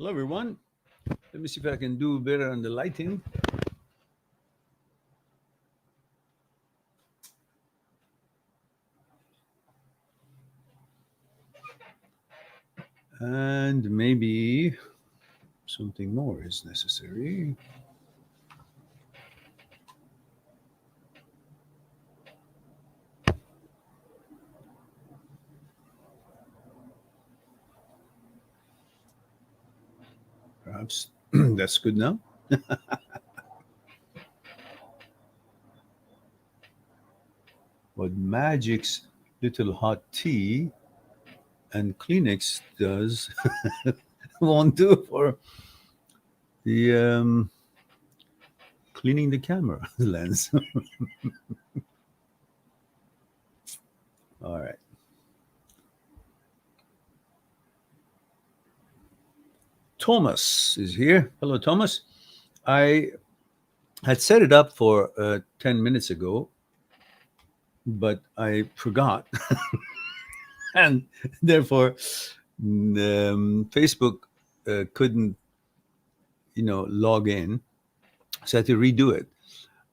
Hello, everyone. Let me see if I can do better on the lighting. And maybe something more is necessary. Perhaps that's good now. What Magic's little hot tea and Kleenex does won't do for the cleaning the camera lens. All right. Thomas is here. Hello, Thomas. I had set it up for 10 minutes ago, but I forgot. And therefore, Facebook couldn't, log in. So I had to redo it.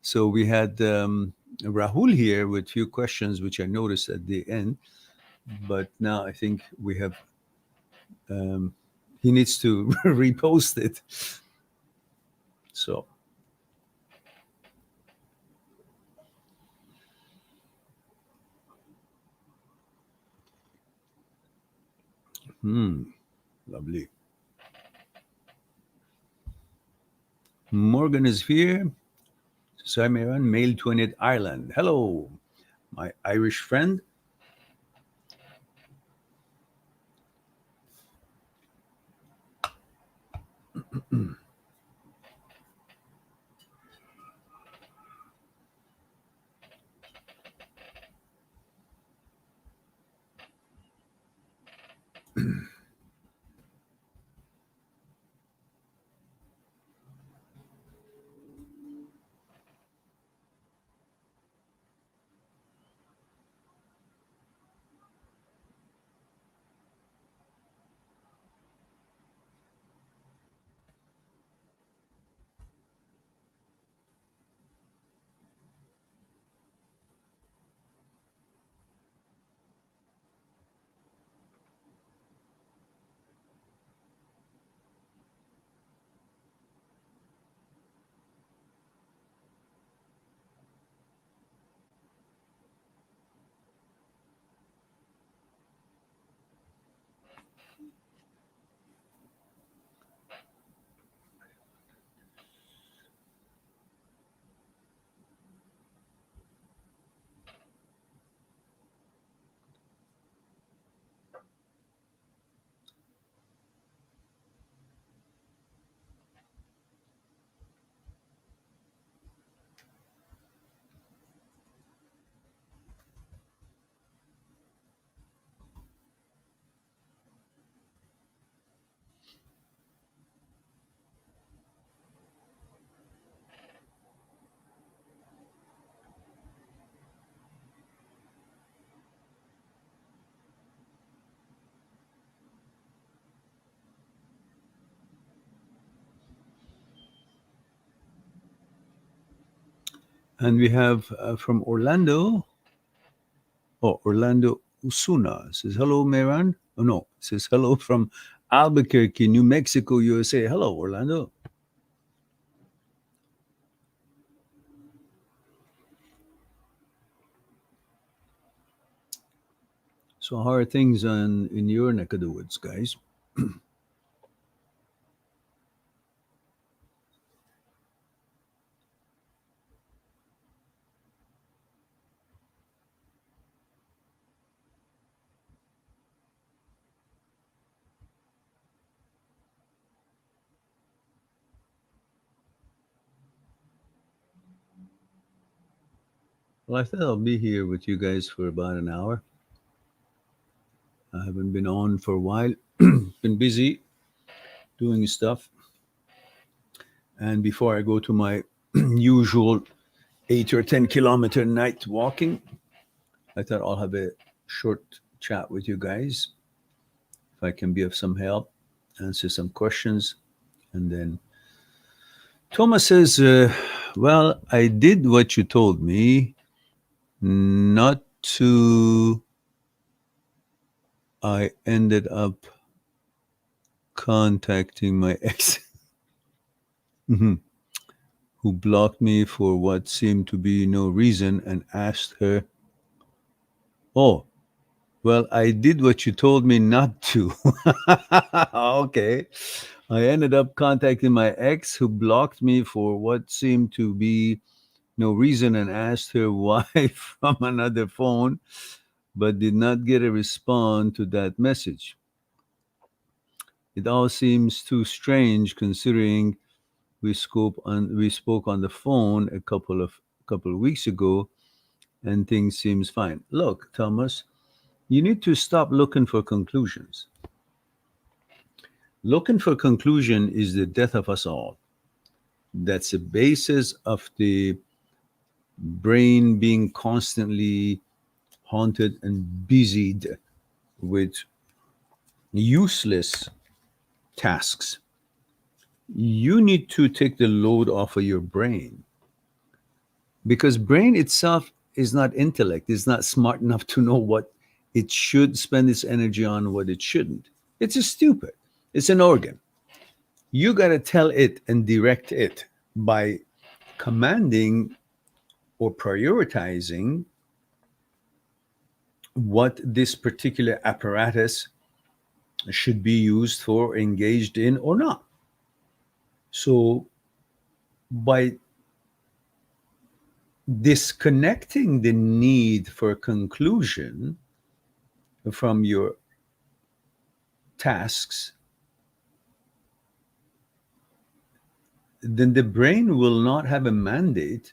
So we had Rahul here with a few questions, which I noticed at the end. But now I think we have, he needs to repost it. So. Lovely. Morgan is here. Samiran, male 20th Ireland. Hello, my Irish friend. And we have from Orlando. Oh, Orlando Usuna says, hello, Meran. Oh, no, says hello from Albuquerque, New Mexico, USA. Hello, Orlando. So how are things in your neck of the woods, guys? Well, I thought I'll be here with you guys for about an hour. I haven't been on for a while. Been busy doing stuff. And before I go to my usual 8 or 10 kilometer night walking, I thought I'll have a short chat with you guys if I can be of some help. answer some questions. And then Thomas says, well, I did what you told me not to. I ended up contacting my ex, who blocked me for what seemed to be no reason, and asked her, oh, well, I did what you told me not to. Okay. I ended up contacting my ex, who blocked me for what seemed to be no reason, and asked her why from another phone, but did not get a response to that message. It all seems too strange considering we spoke on the phone a couple of weeks ago, and things seems fine. Look, Thomas, you need to stop looking for conclusions. Looking for conclusion is the death of us all. That's the basis of the brain being constantly haunted and busied with useless tasks. You need to take the load off of your brain, because brain itself is not intellect. It's not smart enough to know what it should spend its energy on, what it shouldn't. It's just stupid. It's an organ. You got to tell it and direct it by commanding or prioritizing what this particular apparatus should be used for, engaged in, or not. So, by disconnecting the need for conclusion from your tasks, then the brain will not have a mandate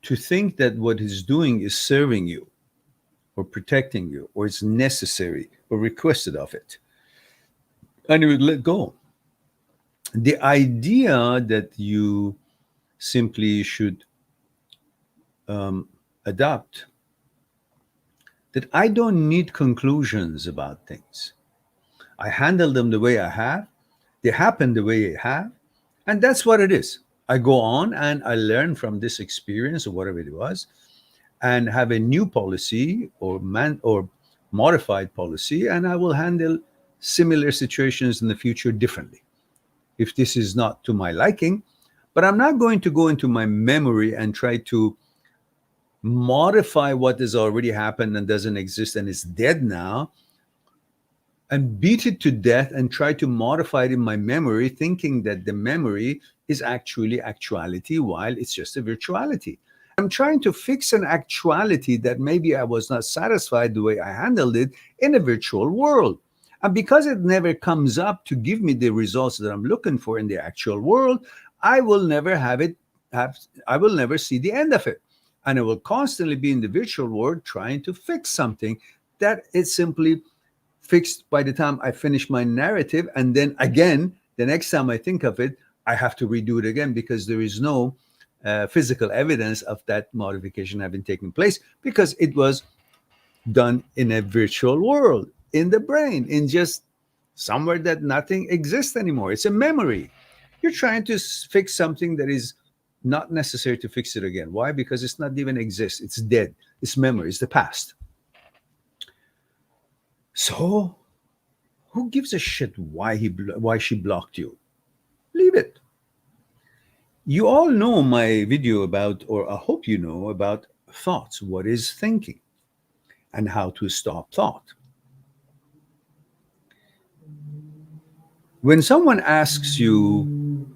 to think that what it's doing is serving you or protecting you or it's necessary or requested of it. And it would let go. The idea that you simply should adopt that I don't need conclusions about things. I handle them the way I have. They happen the way they have. And that's what it is. I go on and I learn from this experience or whatever it was, and have a new policy or modified policy, and I will handle similar situations in the future differently if this is not to my liking. But I'm not going to go into my memory and try to modify what has already happened and doesn't exist and is dead now, and beat it to death and try to modify it in my memory, thinking that the memory is actually actuality while it's just a virtuality. I'm trying to fix an actuality that maybe I was not satisfied the way I handled it in a virtual world. And because it never comes up to give me the results that I'm looking for in the actual world, I will never I will never see the end of it. And I will constantly be in the virtual world trying to fix something that is simply fixed by the time I finish my narrative. And then again, the next time I think of it, I have to redo it again, because there is no physical evidence of that modification having taken place, because it was done in a virtual world, in the brain, in just somewhere that nothing exists anymore. It's a memory. You're trying to fix something that is not necessary to fix it again. Why? Because it's not even exist. It's dead. It's memory. It's the past. So, who gives a shit why she blocked you? Leave it. You all know my video about, or I hope you know about, thoughts. What is thinking and how to stop thought? When someone asks you,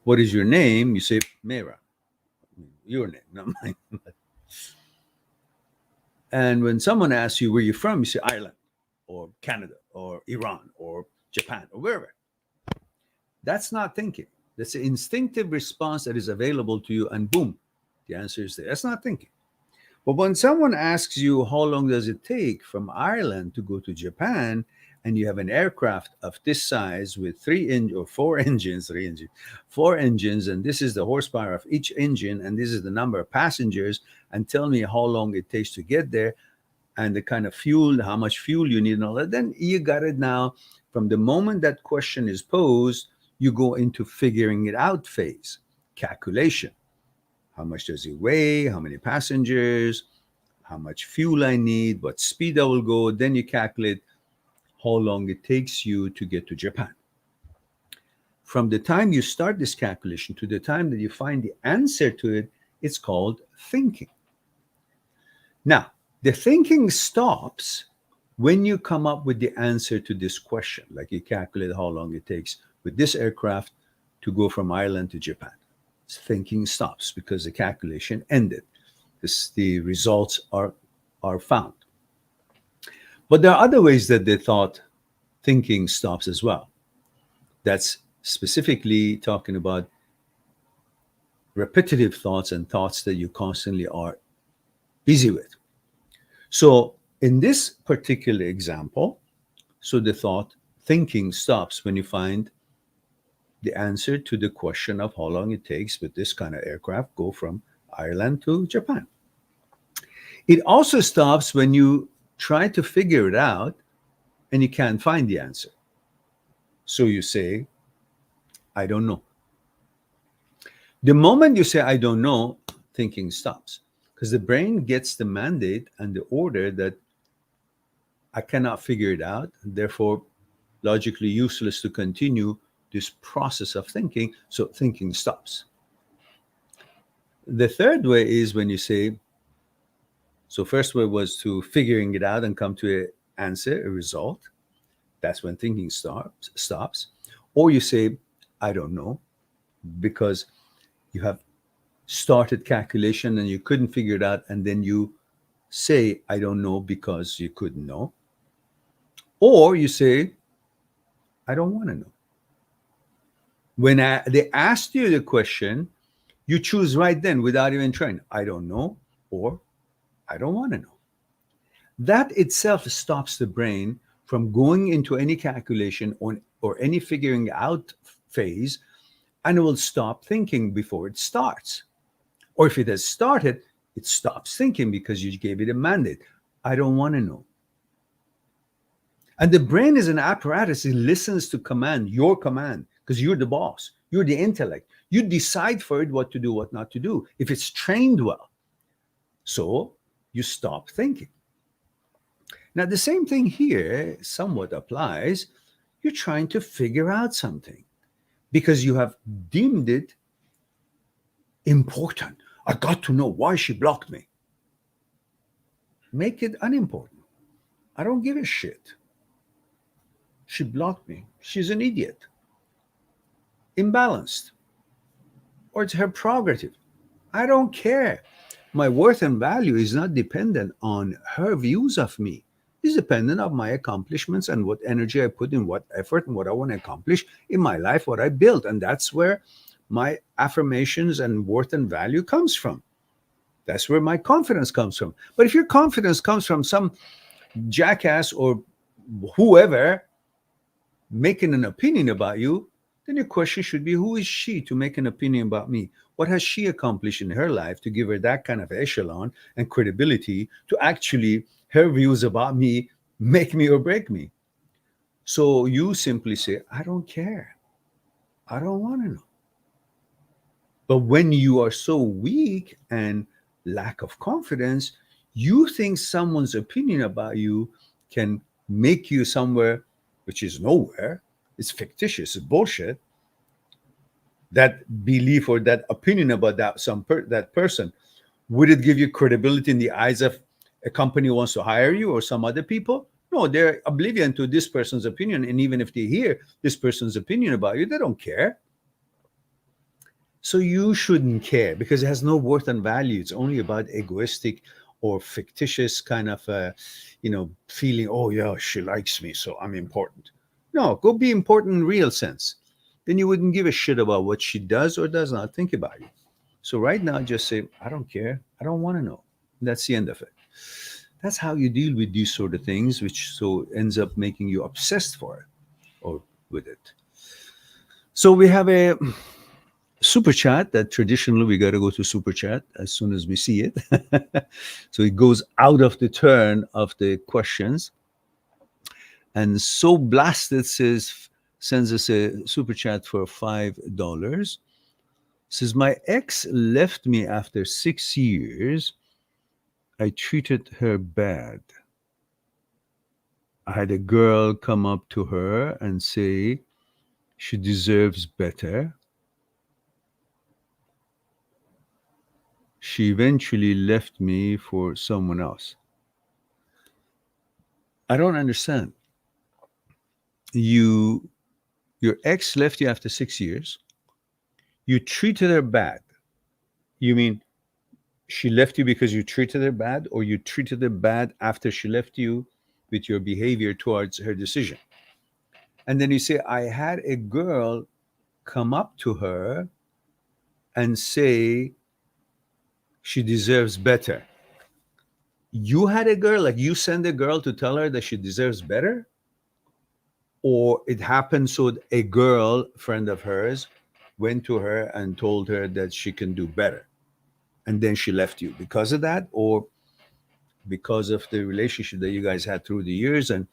what is your name? You say, Mera. Your name, not mine. And when someone asks you where you're from, you say Ireland or Canada or Iran or Japan or wherever. That's not thinking. That's an instinctive response that is available to you, and boom, the answer is there. That's not thinking. But when someone asks you how long does it take from Ireland to go to Japan, and you have an aircraft of this size with four engines, and this is the horsepower of each engine, and this is the number of passengers, and tell me how long it takes to get there, and the kind of fuel, how much fuel you need, and all that, then you got to now From the moment that question is posed, you go into figuring it out phase, calculation. How much does it weigh? How many passengers? How much fuel I need? What speed I will go? Then you calculate how long it takes you to get to Japan. From the time you start this calculation to the time that you find the answer to it, it's called thinking. Now, the thinking stops when you come up with the answer to this question, like you calculate how long it takes with this aircraft to go from Ireland to Japan. Thinking stops because the calculation ended. The results are found. But there are other ways that they thought thinking stops as well. That's specifically talking about repetitive thoughts and thoughts that you constantly are busy with. So in this particular example, so the thought thinking stops when you find the answer to the question of how long it takes with this kind of aircraft go from Ireland to Japan. It also stops when you try to figure it out and you can't find the answer. So you say, I don't know. The moment you say, I don't know, thinking stops because the brain gets the mandate and the order that I cannot figure it out, and therefore logically useless to continue this process of thinking, so thinking stops. The third way is when you say, so first way was to figuring it out and come to an answer, a result. That's when thinking stops. Or you say, I don't know, because you have started calculation and you couldn't figure it out, and then you say, I don't know because you couldn't know. Or you say, I don't want to know. When they asked you the question, you choose right then without even trying. I don't know, or I don't want to know. That itself stops the brain from going into any calculation or any figuring out phase, and it will stop thinking before it starts. Or if it has started, it stops thinking because you gave it a mandate. I don't want to know. And the brain is an apparatus. It listens to command, your command, because you're the boss. You're the intellect. You decide for it what to do, what not to do, if it's trained well. So you stop thinking. Now, the same thing here somewhat applies. You're trying to figure out something because you have deemed it important. I got to know why she blocked me. Make it unimportant. I don't give a shit. She blocked me. She's an idiot. Imbalanced. Or it's her prerogative. I don't care. My worth and value is not dependent on her views of me. It's dependent on my accomplishments and what energy I put in, what effort and what I want to accomplish in my life, what I built. And that's where my affirmations and worth and value comes from. That's where my confidence comes from. But if your confidence comes from some jackass or whoever making an opinion about you, then your question should be, who is she to make an opinion about me? What has she accomplished in her life to give her that kind of echelon and credibility to actually her views about me make me or break me? So you simply say, I don't care. I don't want to know. But when you are so weak and lack of confidence, you think someone's opinion about you can make you somewhere which is nowhere. It's fictitious, it's bullshit. That belief or that opinion about that person, would it give you credibility in the eyes of a company who wants to hire you or some other people? No, they're oblivion to this person's opinion. And even if they hear this person's opinion about you, they don't care. So you shouldn't care because it has no worth and value. It's only about egoistic or fictitious kind of, feeling, oh, yeah, she likes me, so I'm important. No, go be important in real sense. Then you wouldn't give a shit about what she does or does not think about you. So right now, just say, I don't care. I don't want to know. That's the end of it. That's how you deal with these sort of things, which so ends up making you obsessed for it or with it. So we have a super chat that traditionally we got to go to super chat as soon as we see it. So it goes out of the turn of the questions. And So Blasted sends us a super chat for $5. Says, my ex left me after 6 years. I treated her bad. I had a girl come up to her and say she deserves better. She eventually left me for someone else. I don't understand. Your ex left you after 6 years. You treated her bad. You mean she left you because you treated her bad, or you treated her bad after she left you with your behavior towards her decision? And then you say, I had a girl come up to her and say she deserves better. You had a girl, like you sent a girl to tell her that she deserves better? Or it happened so a girl friend of hers went to her and told her that she can do better, and then she left you because of that, or because of the relationship that you guys had through the years, and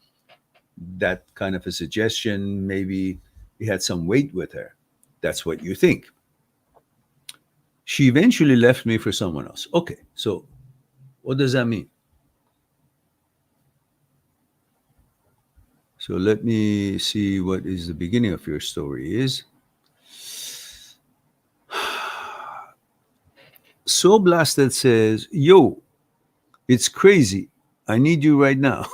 that kind of a suggestion maybe it had some weight with her. That's what you think. She eventually left me for someone else. Okay, so what does that mean? So let me see what is the beginning of your story is. So Blasted says, yo, it's crazy. I need you right now.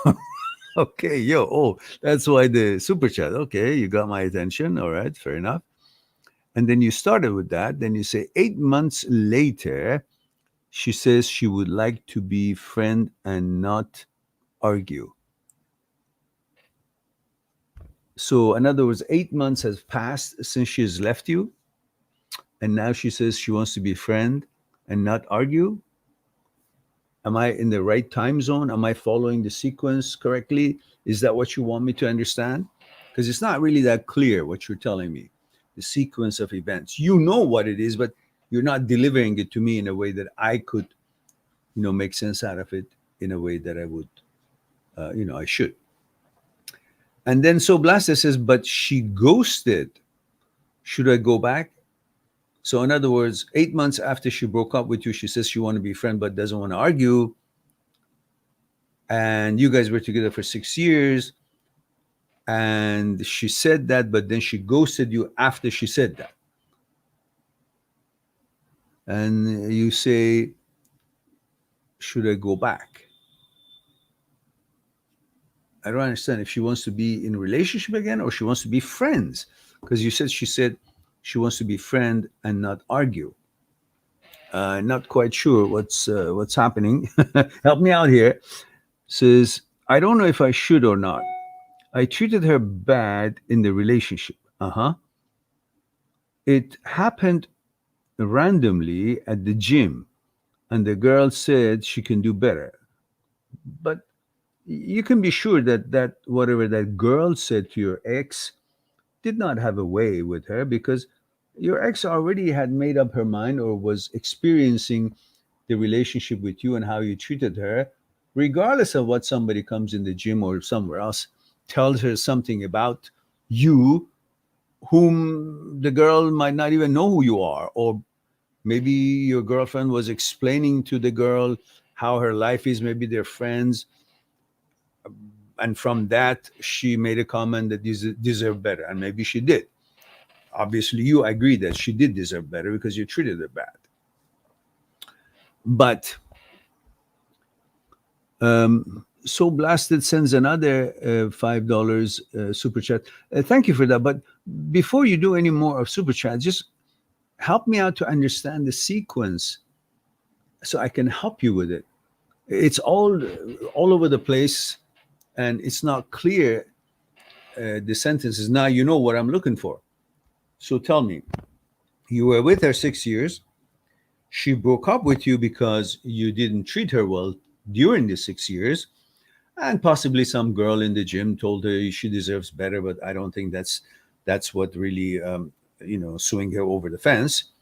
Okay, yo, oh, that's why the super chat. Okay, you got my attention. All right, fair enough. And then you started with that. Then you say 8 months later, she says she would like to be friend and not argue. So, in other words, 8 months has passed since she has left you, and now she says she wants to be friend and not argue. Am I in the right time zone? Am I following the sequence correctly? Is that what you want me to understand? Because it's not really that clear what you're telling me, the sequence of events. You know what it is, but you're not delivering it to me in a way that I could, make sense out of it in a way that I would, I should. And then So Blaster says, but she ghosted. Should I go back? So in other words, 8 months after she broke up with you, she says she want to be friend but doesn't want to argue. And you guys were together for 6 years. And she said that, but then she ghosted you after she said that. And you say, should I go back? I don't understand if she wants to be in a relationship again or she wants to be friends. Because she said she wants to be friend and not argue. Not quite sure what's happening. Help me out here. Says, I don't know if I should or not. I treated her bad in the relationship. It happened randomly at the gym, and the girl said she can do better. But you can be sure that whatever that girl said to your ex did not have a way with her, because your ex already had made up her mind or was experiencing the relationship with you and how you treated her, regardless of what somebody comes in the gym or somewhere else tells her something about you, whom the girl might not even know who you are. Or maybe your girlfriend was explaining to the girl how her life is, maybe they're friends, and from that she made a comment that deserve better, and maybe she did. Obviously you agree that she did deserve better because you treated her bad. But So Blasted sends another $5 super chat. Thank you for that. But before you do any more of super chat, just help me out to understand the sequence so I can help you with it. It's all over the place, and it's not clear, the sentences. Now you know what I'm looking for. So tell me, you were with her 6 years. She broke up with you because you didn't treat her well during the 6 years. And possibly some girl in the gym told her she deserves better, but I don't think that's what really swing her over the fence.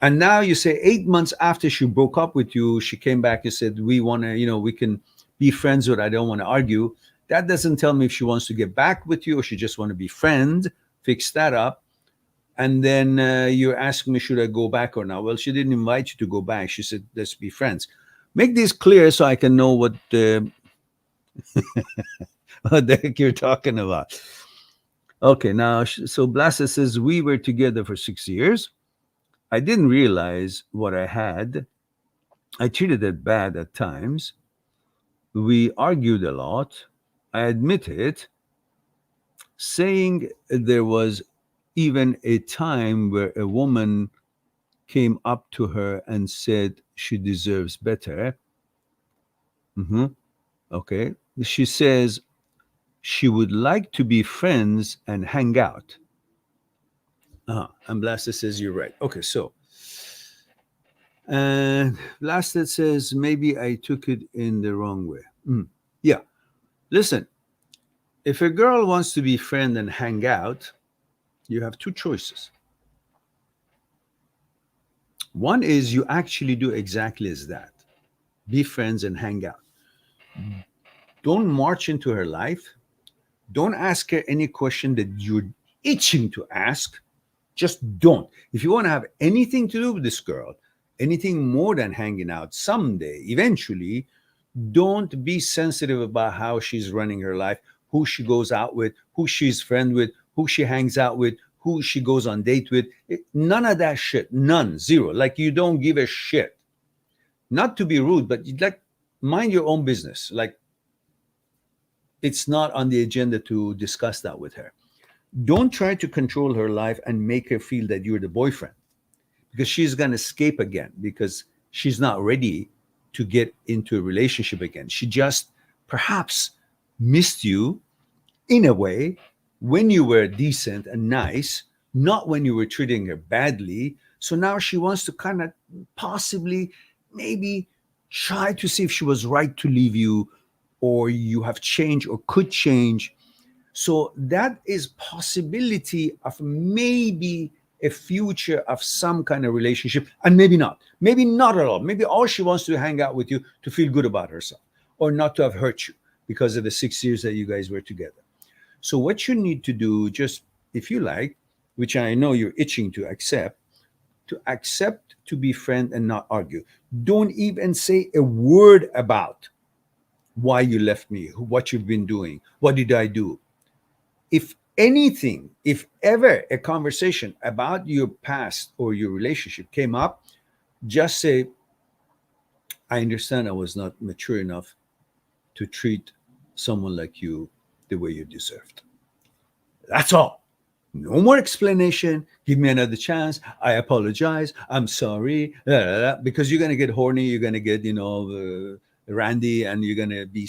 And now you say 8 months after she broke up with you, she came back and said, we want to, we can be friends, but I don't want to argue. That doesn't tell me if she wants to get back with you or she just want to be friends. Fix that up. And then you're asking me, should I go back or not? Well, she didn't invite you to go back. She said, let's be friends. Make this clear so I can know what what the heck you're talking about. Okay, now, so Blasta says, we were together for 6 years. I didn't realize what I had. I treated it bad at times. We argued a lot. I admit it, saying there was even a time where a woman came up to her and said she deserves better. Hmm. Okay. She says she would like to be friends and hang out. And Blasted says, you're right. Okay, so. And Blasted says, maybe I took it in the wrong way. Yeah. Listen, if a girl wants to be friend and hang out, you have two choices. One is you actually do exactly as that. Be friends and hang out. Don't march into her life. Don't ask her any question that you're itching to ask. Just don't. If you want to have anything to do with this girl, anything more than hanging out someday, eventually, don't be sensitive about how she's running her life, who she goes out with, who she's friend with, who she hangs out with, who she goes on date with. None of that shit. None. Zero. Like you don't give a shit. Not to be rude, but like mind your own business. Like it's not on the agenda to discuss that with her. Don't try to control her life and make her feel that you're the boyfriend, because she's going to escape again because she's not ready to get into a relationship again. She just perhaps missed you in a way when you were decent and nice, not when you were treating her badly. So now she wants to kind of possibly maybe try to see if she was right to leave you, or you have changed or could change. So that is possibility of maybe a future of some kind of relationship, and maybe not at all. Maybe all she wants to hang out with you to feel good about herself, or not to have hurt you because of the 6 years that you guys were together. So what you need to do, just if you like, which I know you're itching to accept to be friend and not argue. Don't even say a word about why you left me, what you've been doing, what did I do. If anything, if ever a conversation about your past or your relationship came up, just say, I understand I was not mature enough to treat someone like you the way you deserved. That's all. No more explanation. Give me another chance. I apologize. I'm sorry. Because you're going to get horny. You're going to get, randy, and you're going to be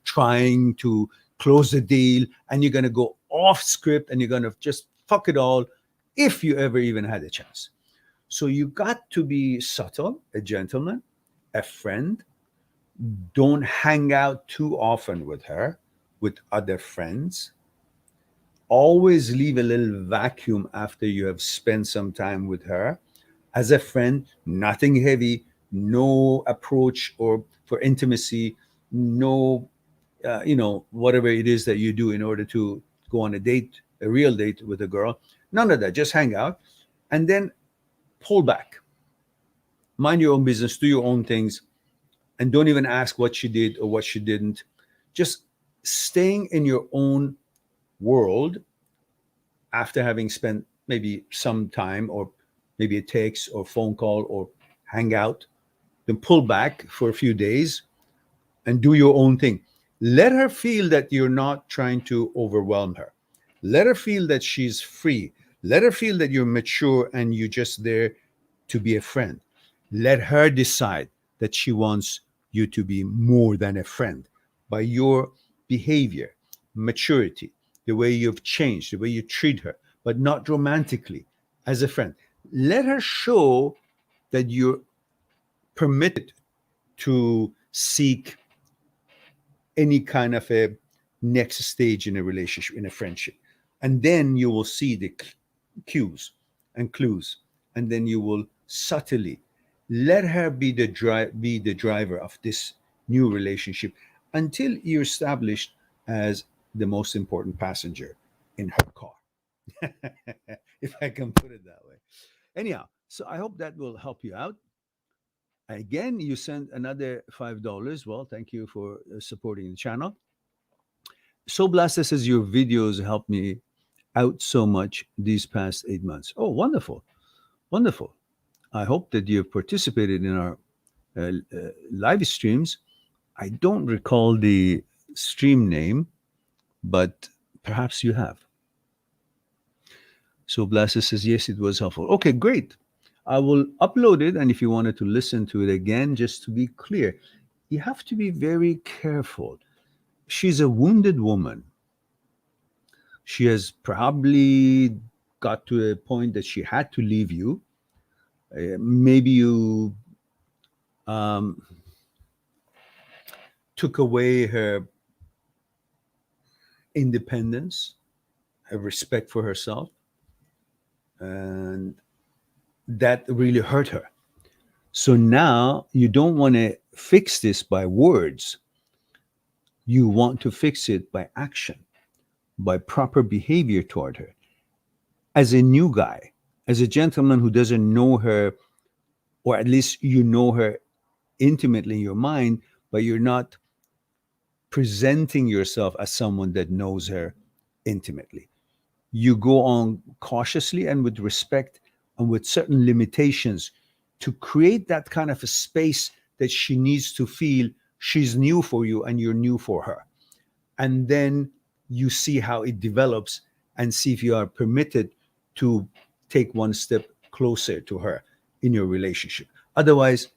trying to close the deal, and you're going to go off script, and you're going to just fuck it all if you ever even had a chance. So you got to be subtle, a gentleman, a friend. Don't hang out too often with her, with other friends. Always leave a little vacuum after you have spent some time with her. As a friend, nothing heavy, no approach or for intimacy, no, whatever it is that you do in order to go on a date, a real date with a girl. None of that. Just hang out and then pull back. Mind your own business, do your own things, and don't even ask what she did or what she didn't. Just staying in your own world after having spent maybe some time, or maybe a text or phone call or hang out, then pull back for a few days and do your own thing. Let her feel that you're not trying to overwhelm her. Let her feel that she's free. Let her feel that you're mature and you're just there to be a friend. Let her decide that she wants you to be more than a friend by your behavior, maturity, the way you've changed, the way you treat her, but not romantically, as a friend. Let her show that you're permitted to seek any kind of a next stage in a relationship, in a friendship. And then you will see the cues and clues, and then you will subtly let her be the driver of this new relationship until you establish as the most important passenger in her car. If I can put it that way. Anyhow, so I hope that will help you out. Again, you send another $5. Well, thank you for supporting the channel. So Blaster says your videos helped me out so much these past 8 months. Oh, wonderful. Wonderful. I hope that you've participated in our live streams. I don't recall the stream name, but perhaps you have. So Blaster says, yes, it was helpful. Okay, great. I will upload it. And if you wanted to listen to it again, just to be clear, you have to be very careful. She's a wounded woman. She has probably got to a point that she had to leave you. Maybe you took away her independence, her respect for herself, and that really hurt her. So now you don't want to fix this by words. You want to fix it by action, by proper behavior toward her. As a new guy, as a gentleman who doesn't know her, or at least you know her intimately in your mind, but you're not presenting yourself as someone that knows her intimately. You go on cautiously and with respect and with certain limitations to create that kind of a space that she needs to feel she's new for you and you're new for her. And then you see how it develops and see if you are permitted to take one step closer to her in your relationship. Otherwise,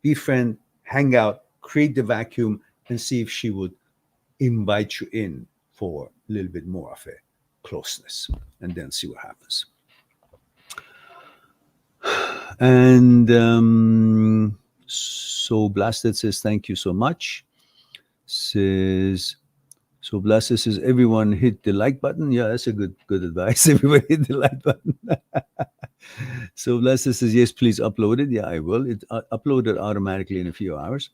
be friend, hang out, create the vacuum, and see if she would invite you in for a little bit more of a closeness, and then see what happens. And so Blasted says, thank you so much. Says, so Blasted says, everyone hit the like button. Yeah, that's a good advice. Everybody hit the like button. So Blasted says, yes, please upload it. Yeah, I will. It uploaded automatically in a few hours.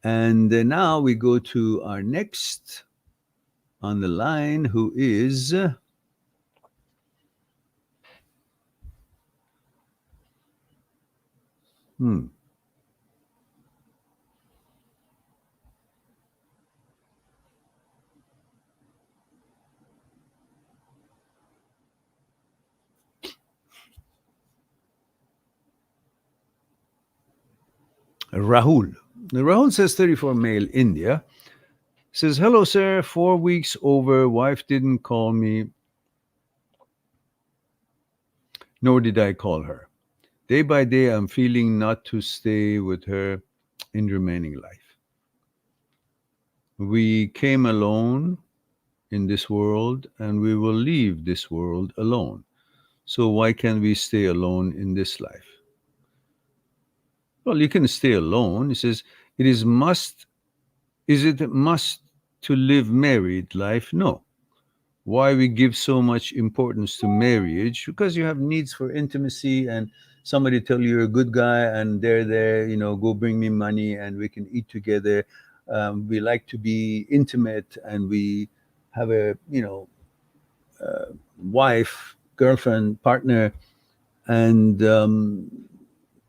And now we go to our next on the line, who is Rahul. Rahul says 34 male, India. Says, hello, sir. 4 weeks over. Wife didn't call me, nor did I call her. Day by day, I'm feeling not to stay with her in remaining life. We came alone in this world, and we will leave this world alone. So why can't we stay alone in this life? Well, you can stay alone. He says, is it a must to live married life? No. Why we give so much importance to marriage? Because you have needs for intimacy, and somebody tell you you're a good guy and they're there, go bring me money and we can eat together. We like to be intimate, and we have a, wife, girlfriend, partner, and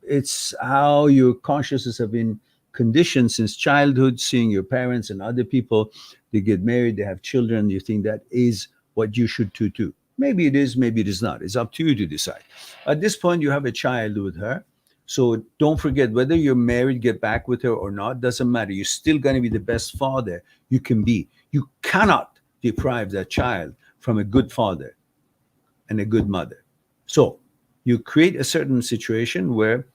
it's how your consciousness have been conditioned since childhood, seeing your parents and other people, they get married, they have children, you think that is what you should do too. Maybe it is, maybe it is not. It's up to you to decide. At this point, you have a child with her. So don't forget, whether you're married, get back with her or not, doesn't matter. You're still going to be the best father you can be. You cannot deprive that child from a good father and a good mother. So you create a certain situation where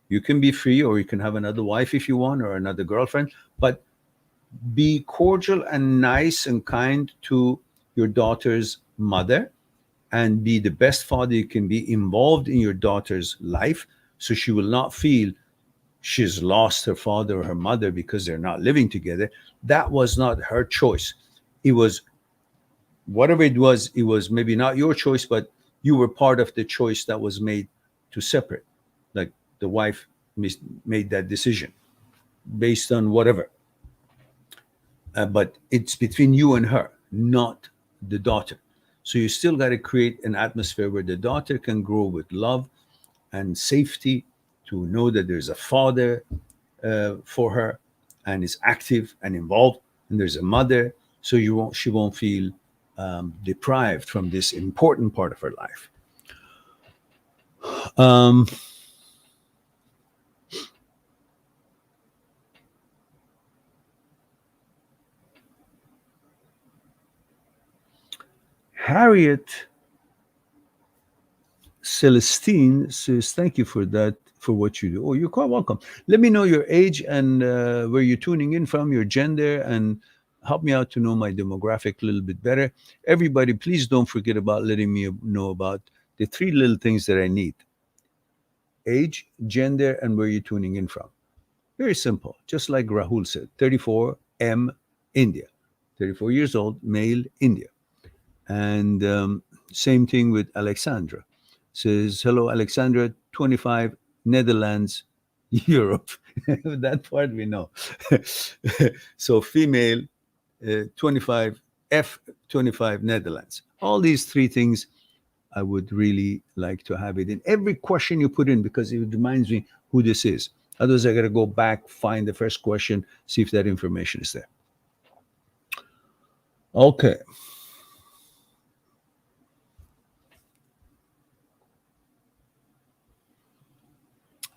you can be free, or you can have another wife if you want, or another girlfriend, but be cordial and nice and kind to your daughter's mother, and be the best father you can be, involved in your daughter's life, so she will not feel she's lost her father or her mother because they're not living together. That was not her choice. It was, whatever it was maybe not your choice, but you were part of the choice that was made to separate. Like the wife made that decision based on whatever. but it's between you and her, not the daughter. So you still got to create an atmosphere where the daughter can grow with love and safety, to know that there's a father for her and is active and involved, and there's a mother, so she won't feel deprived from this important part of her life. Um, Harriet Celestine says, "Thank you for that, for what you do." Oh, you're quite welcome. Let me know your age and where you're tuning in from, your gender, and help me out to know my demographic a little bit better. Everybody, please don't forget about letting me know about the three little things that I need: age, gender, and where you're tuning in from. Very simple. Just like Rahul said, 34 M, India. 34 years old, male, India. And same thing with Alexandra. Says, hello, Alexandra, 25, Netherlands, Europe. That part we know. So female, 25, F25, Netherlands. All these three things, I would really like to have it in every question you put in, because it reminds me who this is. Otherwise, I got to go back, find the first question, see if that information is there. Okay.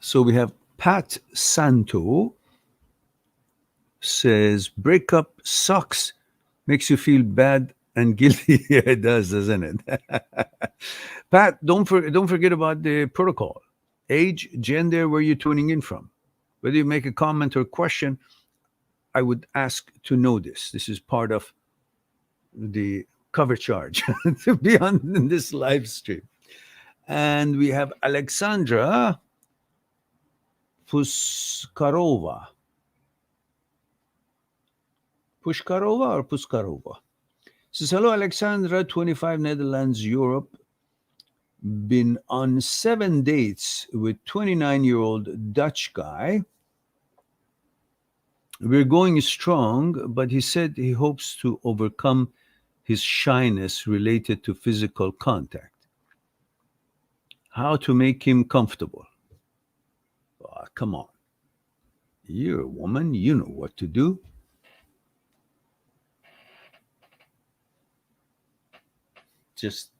So we have Pat Santo says, breakup sucks, makes you feel bad and guilty. Yeah, it does, doesn't it? Pat, don't forget about the protocol: age, gender, where you're tuning in from. Whether you make a comment or question, I would ask to know this. This is part of the cover charge to be on this live stream. And we have Alexandra Puskarova. Pushkarova or Puskarova? Says, hello, Alexandra, 25, Netherlands, Europe. Been on 7 dates with 29-year-old Dutch guy. We're going strong, but he said he hopes to overcome his shyness related to physical contact. How to make him comfortable? Oh, come on. You're a woman. You know what to do. Just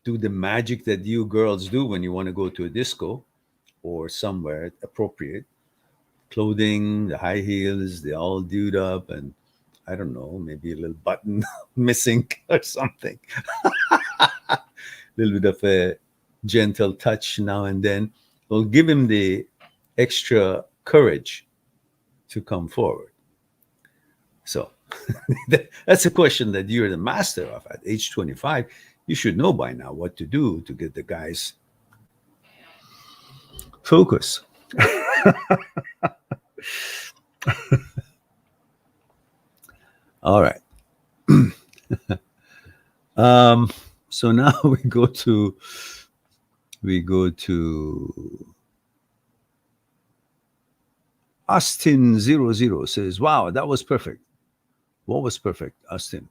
do the magic that you girls do when you want to go to a disco or somewhere appropriate. Clothing, the high heels, they all dude up, and I don't know, maybe a little button missing or something. A little bit of a gentle touch now and then will give him the extra courage to come forward. So that's a question that you're the master of at age 25. You should know by now what to do to get the guys focus. All right. So now we go to Austin00 says, wow, that was perfect. What was perfect, Austin?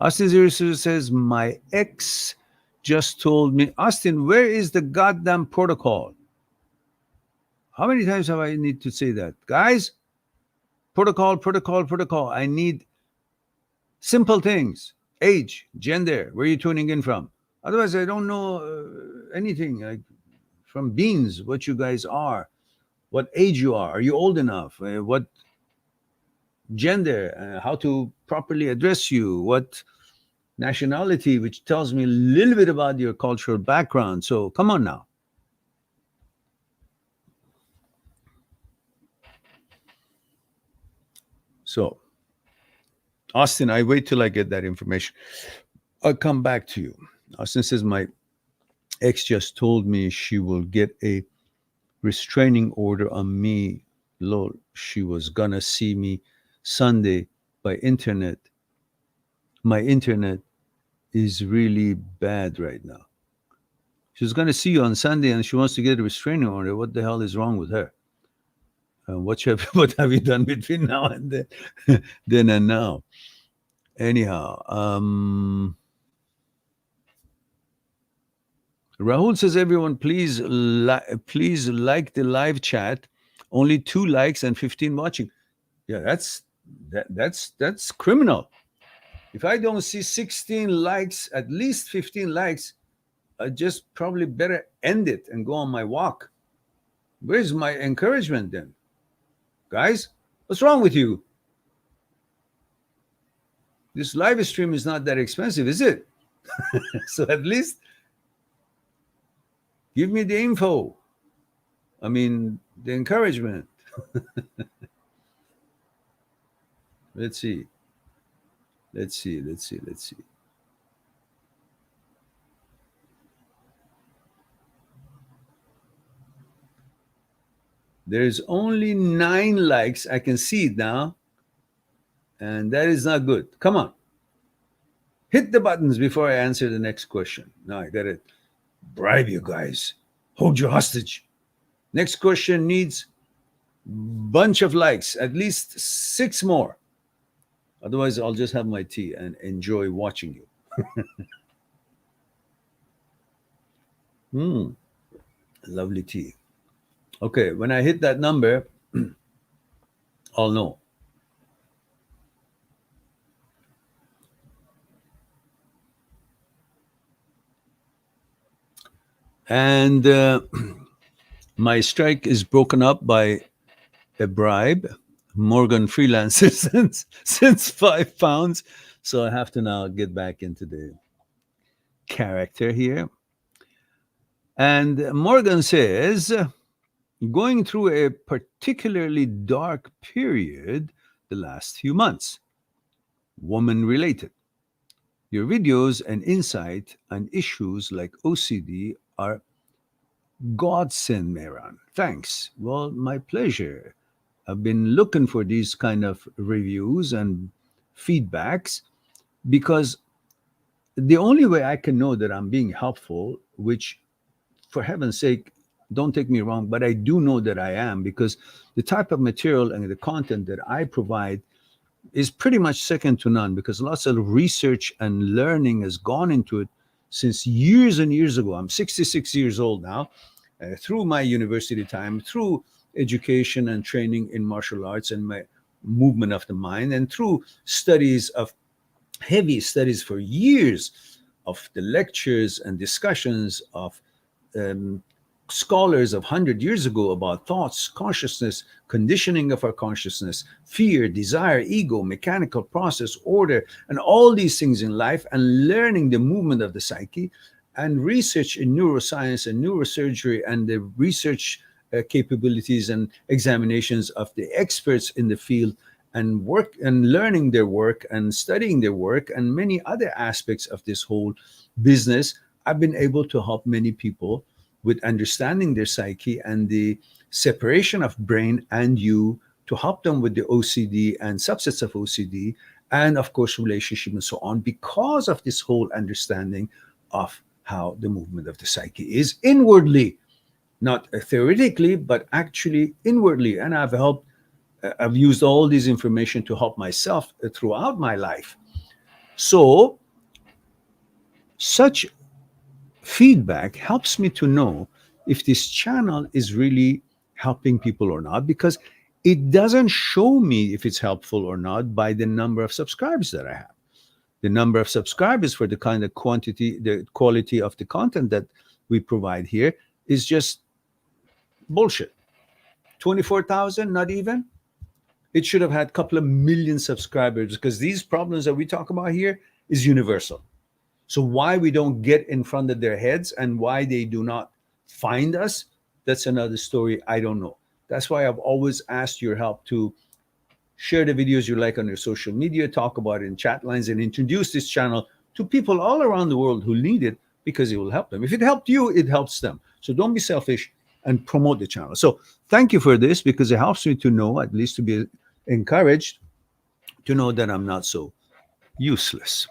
Austin00 says, my ex just told me, Austin, where is the goddamn protocol? How many times have I need to say that? Guys, protocol, protocol, protocol. I need simple things: age, gender, where are you tuning in from? Otherwise, I don't know anything, like from beans, what you guys are, what age you are. Are you old enough? What gender? How to properly address you? What nationality? Which tells me a little bit about your cultural background. So come on now. So, Austin, I wait till I get that information. I'll come back to you. Austin says, my ex just told me she will get a restraining order on me. Lol, she was gonna see me Sunday by internet. My internet is really bad right now. She's gonna see you on Sunday and she wants to get a restraining order. What the hell is wrong with her? What have you done between now and then? Then and now. Anyhow, Rahul says, everyone, please like the live chat. Only 2 likes and 15 watching. Yeah, that's criminal. If I don't see 16 likes, at least 15 likes, I just probably better end it and go on my walk. Where's my encouragement then? Guys, what's wrong with you? This live stream is not that expensive, is it? So at least give me the info. I mean, the encouragement. Let's see. Let's see. There's only 9 likes. I can see it now. And that is not good. Come on. Hit the buttons before I answer the next question. Now I got to bribe you guys. Hold you hostage. Next question needs bunch of likes, at least 6 more. Otherwise, I'll just have my tea and enjoy watching you. Lovely tea. Okay, when I hit that number, I'll know. And my strike is broken up by a bribe. Morgan freelances since £5. So I have to now get back into the character here. And Morgan says, going through a particularly dark period the last few months, woman related. Your videos and insight on issues like OCD are godsend, Mehran. Thanks. Well, my pleasure. I've been looking for these kind of reviews and feedbacks because the only way I can know that I'm being helpful, which for heaven's sake, don't take me wrong, but I do know that I am, because the type of material and the content that I provide is pretty much second to none, because lots of research and learning has gone into it since years and years ago. I'm 66 years old now, through my university time, through education and training in martial arts and my movement of the mind, and through heavy studies for years of the lectures and discussions of scholars of 100 years ago about thoughts, consciousness, conditioning of our consciousness, fear, desire, ego, mechanical process, order, and all these things in life, and learning the movement of the psyche, and research in neuroscience and neurosurgery, and the research capabilities and examinations of the experts in the field, and work and learning their work and studying their work, and many other aspects of this whole business. I've been able to help many people with understanding their psyche and the separation of brain and you, to help them with the OCD and subsets of OCD, and of course relationship and so on, because of this whole understanding of how the movement of the psyche is inwardly, not theoretically, but actually inwardly. And I've used all this information to help myself throughout my life. So such feedback helps me to know if this channel is really helping people or not, because it doesn't show me if it's helpful or not by the number of subscribers that I have. The number of subscribers for the kind of the quality of the content that we provide here is just bullshit. 24,000, not even. It should have had a couple of million subscribers, because these problems that we talk about here is universal. So why we don't get in front of their heads and why they do not find us, that's another story. I don't know. That's why I've always asked your help to share the videos you like on your social media, talk about it in chat lines, and introduce this channel to people all around the world who need it, because it will help them. If it helped you, it helps them. So don't be selfish and promote the channel. So thank you for this, because it helps me to know, at least to be encouraged, to know that I'm not so useless.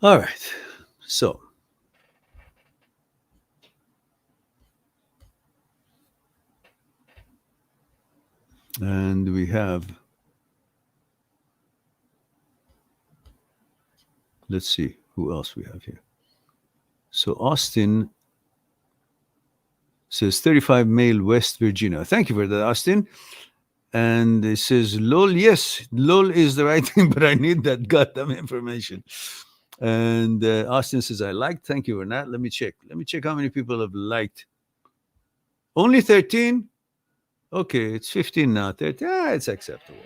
All right. So And we have, let's see who else we have here. So Austin says 35 male, West Virginia. Thank you for that, Austin. And it says, lol, yes, lol is the right thing, but I need that goddamn information. And Austin says, I liked. Thank you for that. Let me check. Let me check how many people have liked. Only 13? Okay, it's 15 now. 13. It's acceptable.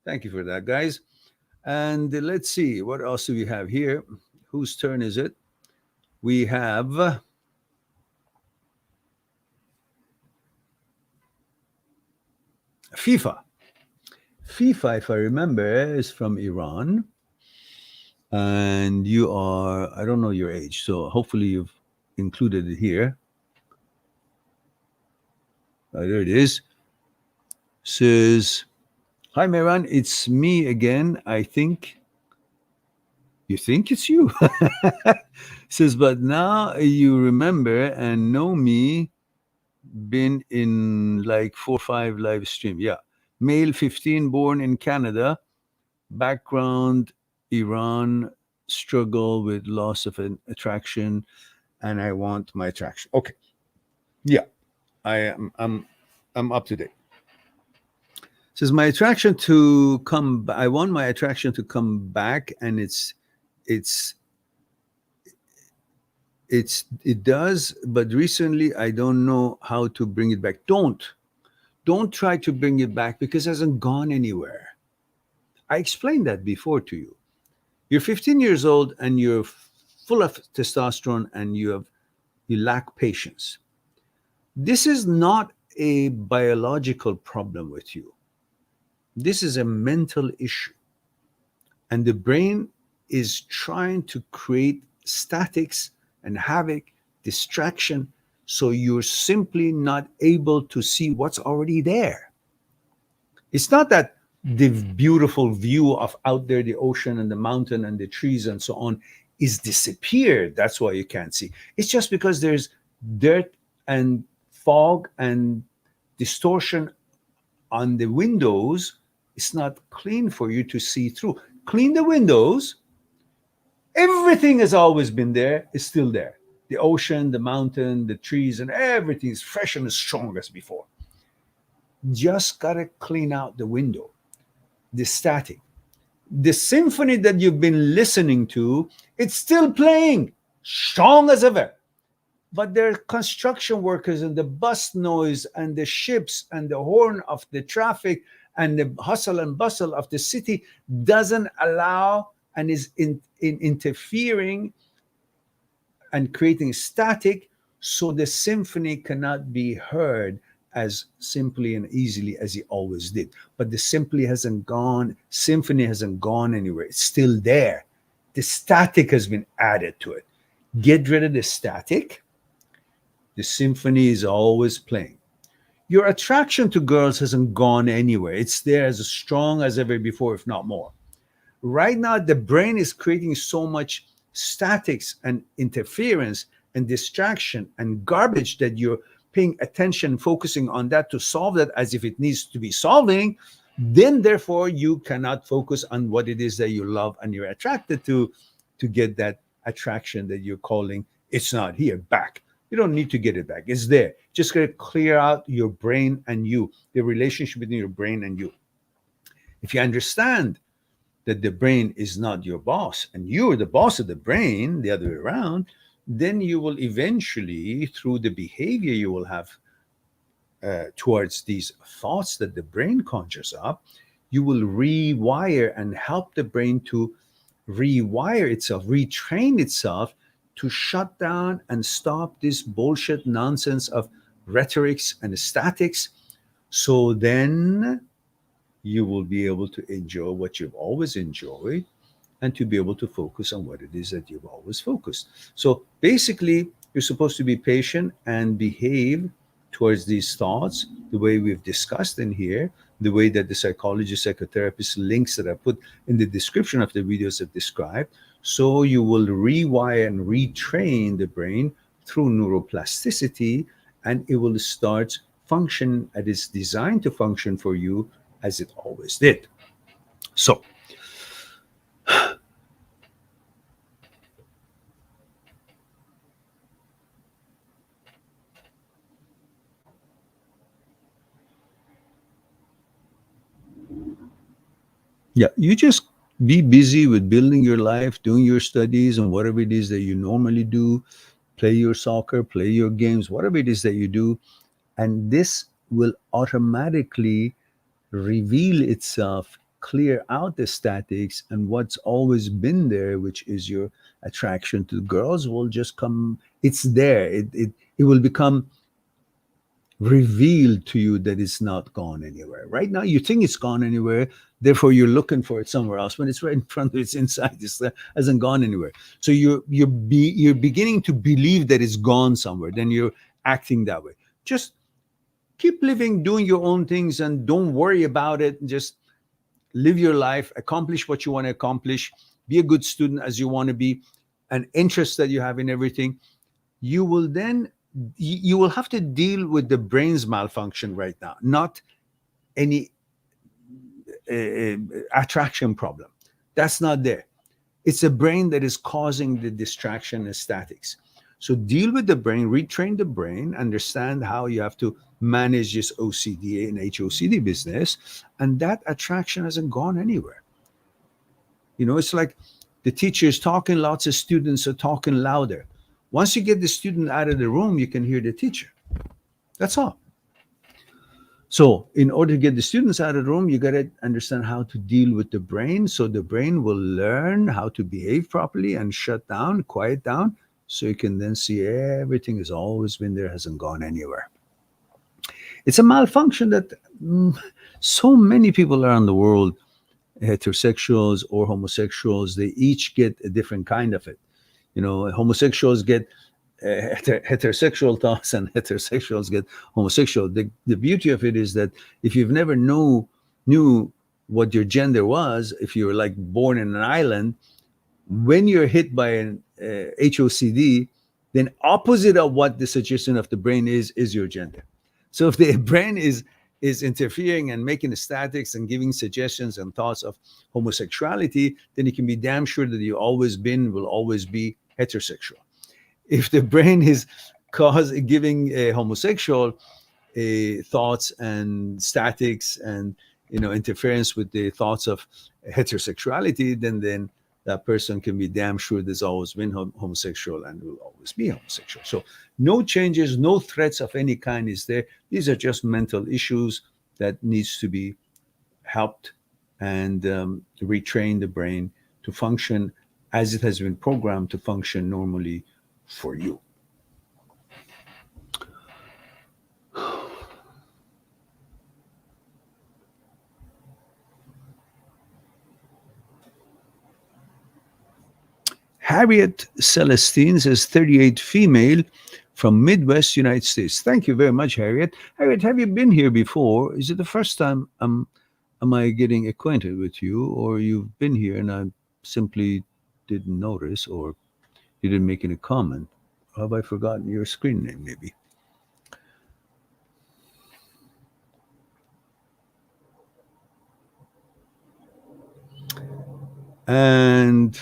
Thank you for that, guys. And let's see, what else do we have here? Whose turn is it? We have FIFA. FIFA, if I remember, is from Iran. And you are, I don't know your age, so hopefully you've included it here. There it is. Says, hi, Mehran, it's me again. I think you think it's you. Says, but now you remember and know me, been in like 4 or 5 live stream. Yeah. Male 15, born in Canada, background Iran, struggle with loss of an attraction, and I want my attraction. Okay. Yeah. I'm up to date. Says my attraction to come. I want my attraction to come back, and it does. But recently, I don't know how to bring it back. Don't try to bring it back because it hasn't gone anywhere. I explained that before to you. You're 15 years old and you're full of testosterone and you lack patience. This is not a biological problem with you. This is a mental issue. And the brain is trying to create statics and havoc, distraction, so you're simply not able to see what's already there. It's not that the beautiful view of out there, the ocean and the mountain and the trees and so on is disappeared. That's why you can't see. It's just because there's dirt and fog and distortion on the windows. It's not clean for you to see through. Clean the windows. Everything has always been there. It's still there. The ocean, the mountain, the trees, and everything is fresh and as strong as before. Just got to clean out the window, the static. The symphony that you've been listening to, it's still playing, strong as ever. But there are construction workers and the bus noise and the ships and the horn of the traffic and the hustle and bustle of the city doesn't allow and is interfering and creating static, so the symphony cannot be heard as simply and easily as he always did. But the symphony hasn't gone anywhere. It's still there. The static has been added to it. Get rid of the static. The symphony is always playing. Your attraction to girls hasn't gone anywhere. It's there as strong as ever before, if not more. Right now, the brain is creating so much statics and interference and distraction and garbage that you're paying attention, focusing on that to solve that as if it needs to be solving. Then, therefore, you cannot focus on what it is that you love and you're attracted to get that attraction that you're calling, it's not here, back. You don't need to get it back. It's there. Just got to clear out your brain and you, the relationship between your brain and you. If you understand that the brain is not your boss and you're the boss of the brain, the other way around, then you will eventually, through the behavior you will have towards these thoughts that the brain conjures up, you will rewire and help the brain to rewire itself, retrain itself to shut down and stop this bullshit nonsense of rhetorics and statics. So then you will be able to enjoy what you've always enjoyed and to be able to focus on what it is that you've always focused. So basically, you're supposed to be patient and behave towards these thoughts the way we've discussed in here, the way that the psychologist, psychotherapist links that I put in the description of the videos have described. So you will rewire and retrain the brain through neuroplasticity, and it will start function as it's designed to function for you as it always did. So, yeah, you just be busy with building your life, doing your studies, and whatever it is that you normally do. Play your soccer, play your games, whatever it is that you do. And this will automatically reveal itself, clear out the statics, and what's always been there, which is your attraction to girls, will just come. It's there. It will become revealed to you that it's not gone anywhere. Right now, you think it's gone anywhere, therefore you're looking for it somewhere else. When it's right in front of you, it's inside. It hasn't gone anywhere. So you're beginning to believe that it's gone somewhere. Then you're acting that way. Just keep living, doing your own things, and don't worry about it. Just live your life, accomplish what you want to accomplish, be a good student as you want to be, an interest that you have in everything. You will then you will have to deal with the brain's malfunction right now, not any attraction problem. That's not there. It's a brain that is causing the distraction and statics. So deal with the brain, retrain the brain, understand how you have to manage this OCD and HOCD business, and that attraction hasn't gone anywhere. You know, it's like the teacher is talking, lots of students are talking louder. Once you get the student out of the room, you can hear the teacher. That's all. So in order to get the students out of the room, you got to understand how to deal with the brain. So the brain will learn how to behave properly and shut down, quiet down, so you can then see everything has always been there, hasn't gone anywhere. It's a malfunction that so many people around the world, heterosexuals or homosexuals, they each get a different kind of it. You know, homosexuals get heterosexual thoughts and heterosexuals get homosexual. The beauty of it is that if you've never knew what your gender was, if you were like born in an island, when you're hit by an HOCD, then opposite of what the suggestion of the brain is your gender. So if the brain is interfering and making the statics and giving suggestions and thoughts of homosexuality, then you can be damn sure that you always been, will always be heterosexual. If the brain is giving a homosexual thoughts and statics and interference with the thoughts of heterosexuality, then that person can be damn sure there's always been homosexual and will always be homosexual. So no changes, no threats of any kind is there. These are just mental issues that needs to be helped and retrain the brain to function as it has been programmed to function normally for you. Harriet Celestine says 38 female from Midwest United States. Thank you very much, Harriet. Harriet, have you been here before? Is it the first time am I getting acquainted with you, or you've been here and I simply didn't notice, or you didn't make any comment? Or have I forgotten your screen name, maybe? And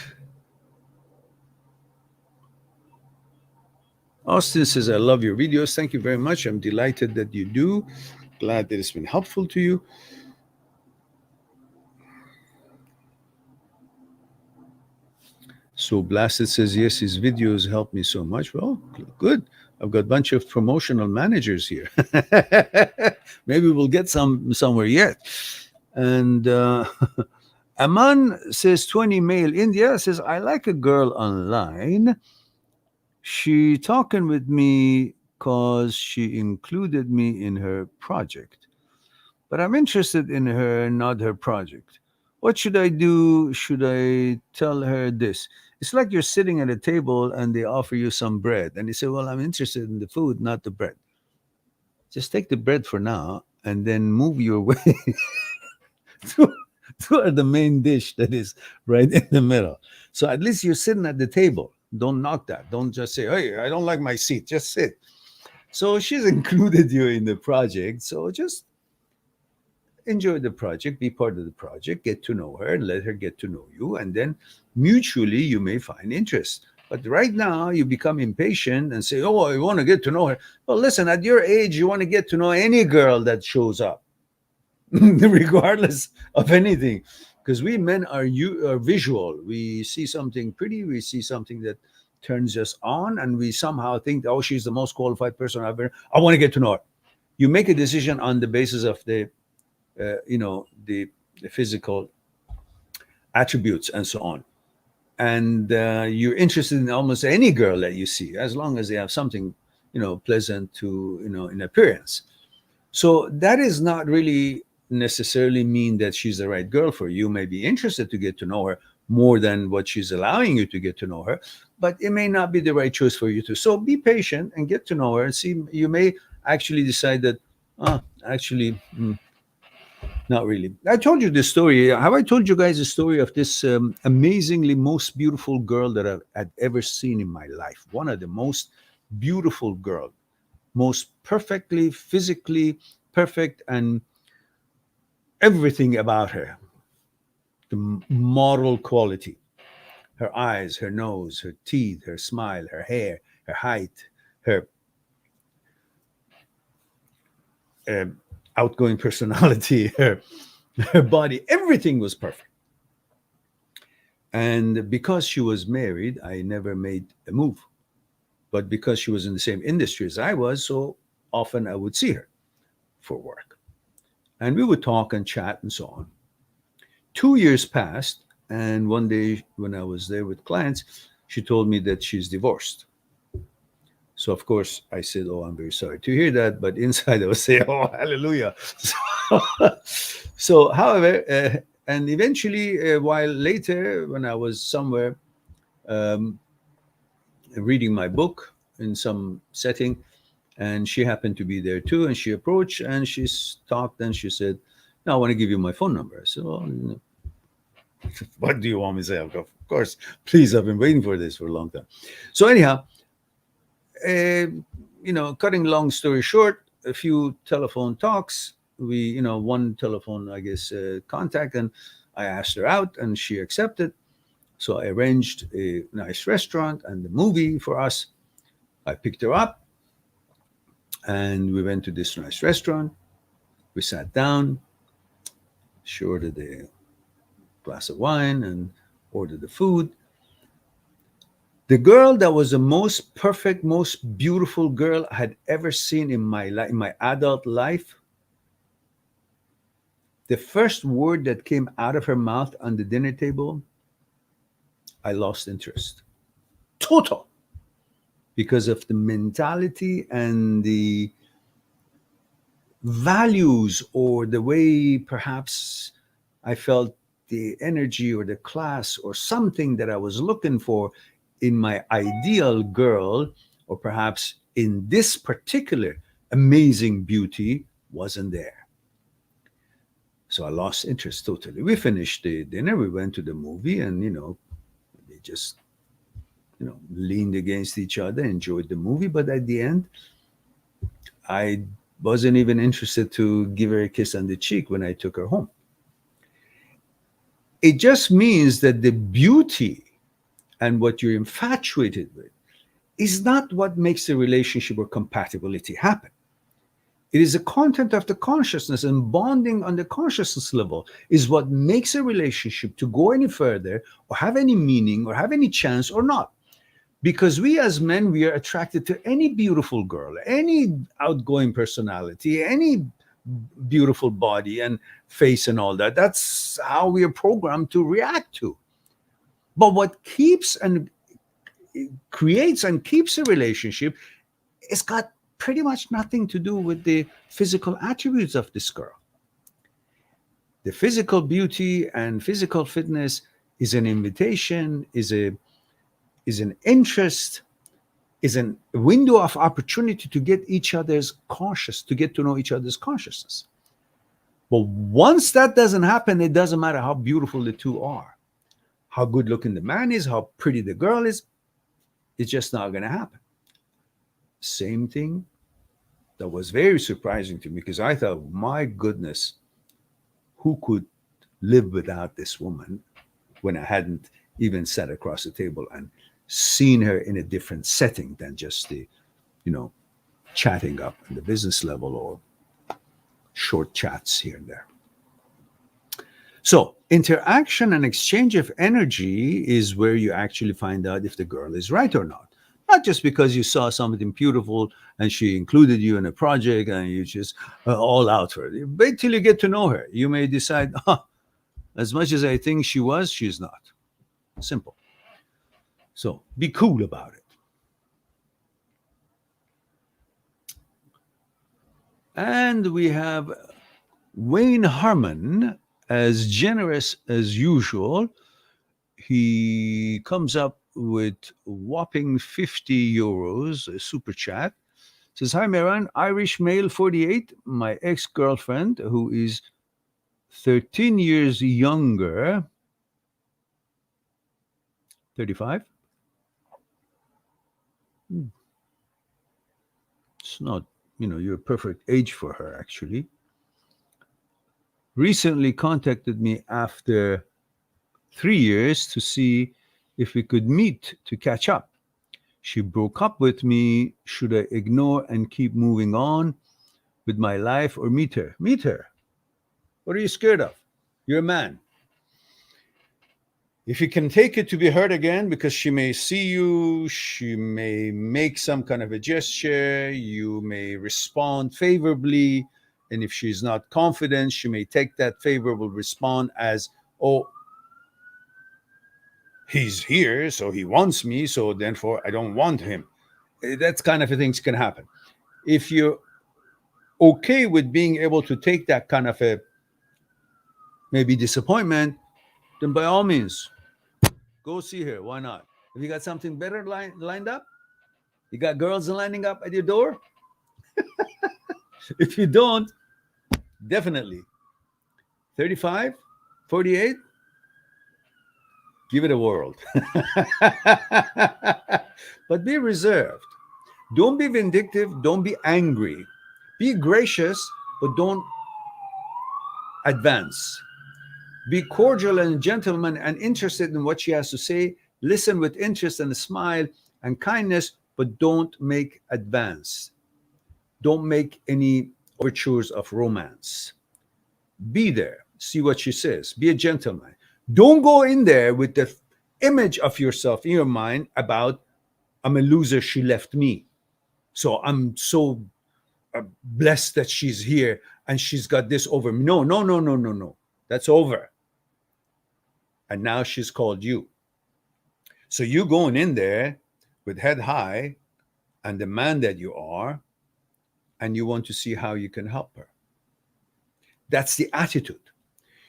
Austin says, I love your videos. Thank you very much. I'm delighted that you do. Glad that it's been helpful to you. So Blasted says, yes, his videos help me so much. Well, good. I've got a bunch of promotional managers here. Maybe we'll get somewhere yet. And Aman says, 20 male. India says, I like a girl online. She talking with me because she included me in her project. But I'm interested in her, not her project. What should I do? Should I tell her this? It's like you're sitting at a table and they offer you some bread. And you say, well, I'm interested in the food, not the bread. Just take the bread for now and then move your way toward the main dish that is right in the middle. So at least you're sitting at the table. Don't knock that. Don't just say, hey, I don't like my seat. Just sit. So she's included you in the project. So just enjoy the project, be part of the project, get to know her, let her get to know you, and then mutually you may find interest. But right now you become impatient and say, "Oh, I want to get to know her." Well, listen, at your age, you want to get to know any girl that shows up, regardless of anything. Because we men are visual. We see something pretty, we see something that turns us on, and we somehow think, "Oh, she's the most qualified person I've ever. I want to get to know her." You make a decision on the basis of the physical attributes and so on, and you're interested in almost any girl that you see, as long as they have something pleasant to in appearance. So that is not really necessarily mean that she's the right girl for you. You may be interested to get to know her more than what she's allowing you to get to know her, but it may not be the right choice for you to. So be patient and get to know her and see. You may actually decide that, actually, not really. I told you this story. Have I told you guys the story of this amazingly most beautiful girl that I've ever seen in my life? One of the most beautiful girl, most perfectly physically perfect, and everything about her, the moral quality, her eyes, her nose, her teeth, her smile, her hair, her height, her uh, outgoing personality, her body, everything was perfect. And because she was married, I never made a move. But because she was in the same industry as I was, so often I would see her for work. And we would talk and chat and so on. 2 years passed, and one day when I was there with clients, she told me that she's divorced. So of course I said, "Oh, I'm very sorry to hear that," but inside I was saying, "Oh, hallelujah." So, however, and eventually, a while later, when I was somewhere um, reading my book in some setting, and she happened to be there too, and she approached and she talked and she said, "No, I want to give you my phone number." I said, "Well, what do you want me to say?" Of course, please, I've been waiting for this for a long time. So anyhow, uh, cutting long story short, a few telephone talks. We, one telephone, I guess, contact, and I asked her out, and she accepted. So I arranged a nice restaurant and the movie for us. I picked her up, and we went to this nice restaurant. We sat down, she ordered a glass of wine and ordered the food. The girl that was the most perfect, most beautiful girl I had ever seen in my life, in my adult life, the first word that came out of her mouth on the dinner table, I lost interest. Total. Because of the mentality and the values, or the way perhaps I felt the energy or the class or something that I was looking for in my ideal girl, or perhaps in this particular amazing beauty, wasn't there. So I lost interest totally. We finished the dinner, we went to the movie, and we just leaned against each other, enjoyed the movie. But at the end, I wasn't even interested to give her a kiss on the cheek when I took her home. It just means that the beauty and what you're infatuated with is not what makes the relationship or compatibility happen. It is the content of the consciousness, and bonding on the consciousness level is what makes a relationship to go any further or have any meaning or have any chance or not. Because we as men, we are attracted to any beautiful girl, any outgoing personality, any beautiful body and face and all that. That's how we are programmed to react to. But what keeps and creates and keeps a relationship, it's got pretty much nothing to do with the physical attributes of this girl. The physical beauty and physical fitness is an invitation, is an interest, is a window of opportunity to get each other's conscious, to get to know each other's consciousness. But once that doesn't happen, it doesn't matter how beautiful the two are, how good looking the man is, how pretty the girl is, it's just not going to happen. Same thing That was very surprising to me because I thought, my goodness, who could live without this woman when I hadn't even sat across the table and seen her in a different setting than just the, you know, chatting up on the business level or short chats here and there. So, interaction and exchange of energy is where you actually find out if the girl is right or not. Not just because you saw something beautiful and she included you in a project and you just all out for it. Wait till you get to know her. You may decide, as much as I think she was, she's not. Simple. So, be cool about it. And we have Wayne Harmon, as generous as usual. He comes up with whopping 50 euros, a super chat. Says, hi, Meran, Irish male 48, my ex-girlfriend, who is 13 years younger, 35. It's not, you're a perfect age for her, actually. Recently contacted me after 3 years to see if we could meet to catch up. She broke up with me. Should I ignore and keep moving on with my life or meet her? Meet her. What are you scared of? You're a man. If you can take it to be heard again, because she may see you, she may make some kind of a gesture, you may respond favorably, and if she's not confident, she may take that favorable response as, oh, he's here, so he wants me, so therefore I don't want him. That kind of things can happen. If you're okay with being able to take that kind of a maybe disappointment, then by all means, go see her. Why not? If you got something better lined up, you got girls lining up at your door. If you don't, definitely 35, 48, give it a whirl. But be reserved. Don't be vindictive. Don't be angry. Be gracious, but don't advance. Be cordial and gentleman and interested in what she has to say. Listen with interest and a smile and kindness, but don't make advance. Don't make any overtures of romance. Be there. See what she says. Be a gentleman. Don't go in there with the image of yourself in your mind about, I'm a loser, she left me. So I'm so blessed that she's here and she's got this over me. No. That's over. And now she's called you. So you going in there with head high and the man that you are, and you want to see how you can help her. That's the attitude.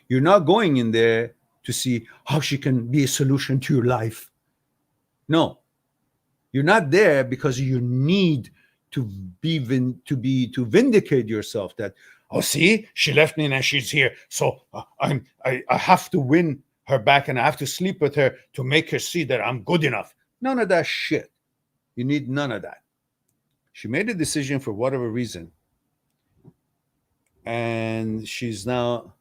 You're not going in there to see how she can be a solution to your life. No. You're not there because you need to vindicate yourself that, oh, see, she left me and she's here. So I have to win her back and I have to sleep with her to make her see that I'm good enough. None of that shit. You need none of that. She made a decision for whatever reason. And she's now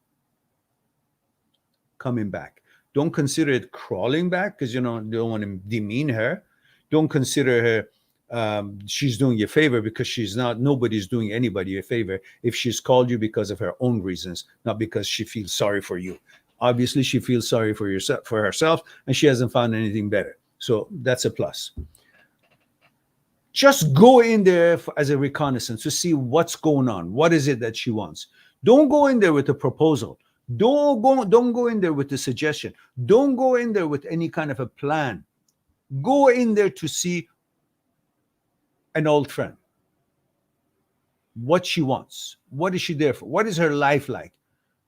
coming back. Don't consider it crawling back because you don't want to demean her. Don't consider her she's doing you a favor because she's not. Nobody's doing anybody a favor if she's called you because of her own reasons, not because she feels sorry for you. Obviously, she feels sorry for herself, and she hasn't found anything better. So that's a plus. Just go in there as a reconnaissance to see what's going on. What is it that she wants? Don't go in there with a proposal. Don't go in there with a suggestion. Don't go in there with any kind of a plan. Go in there to see an old friend. What she wants. What is she there for? What is her life like?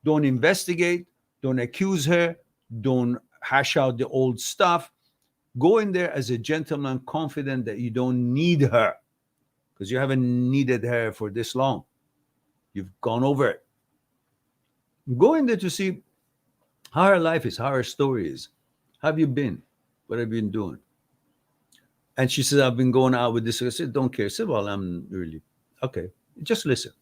Don't investigate. Don't accuse her. Don't hash out the old stuff. Go in there as a gentleman, confident that you don't need her because you haven't needed her for this long. You've gone over it. Go in there to see how her life is, how her story is. How have you been? What have you been doing? And she says, I've been going out with this. I said, don't care. I said, well, I'm really, okay. Just listen.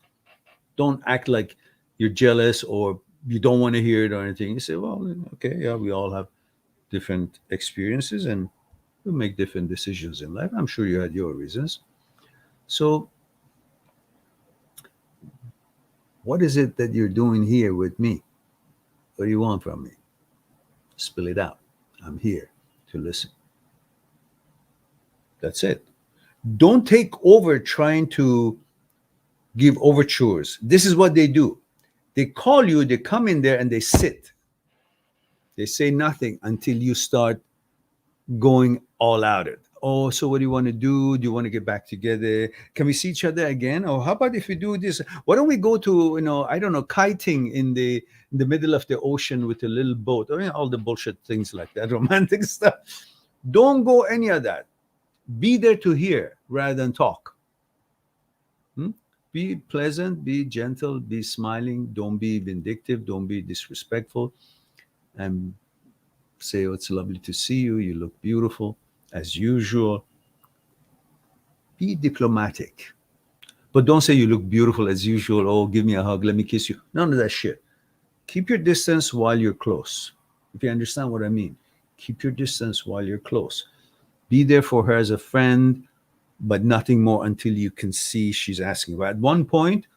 Don't act like you're jealous or you don't want to hear it or anything. You say, well, okay, yeah, we all have different experiences and we make different decisions in life. I'm sure you had your reasons. So, what is it that you're doing here with me? What do you want from me? Spill it out. I'm here to listen. That's it. Don't take over trying to give overtures. This is what they do. They call you, they come in there and they sit. They say nothing until you start going all out it. Oh, so what do you want to do? Do you want to get back together? Can we see each other again? Or how about if we do this? Why don't we go to, I don't know, kiting in the middle of the ocean with a little boat? I mean, all the bullshit things like that, romantic stuff. Don't go any of that. Be there to hear rather than talk. Be pleasant, be gentle, be smiling. Don't be vindictive. Don't be disrespectful. And say, oh, it's lovely to see you. You look beautiful, as usual. Be diplomatic. But don't say you look beautiful as usual. Oh, give me a hug. Let me kiss you. None of that shit. Keep your distance while you're close. If you understand what I mean. Keep your distance while you're close. Be there for her as a friend, but nothing more until you can see she's asking. But at one point,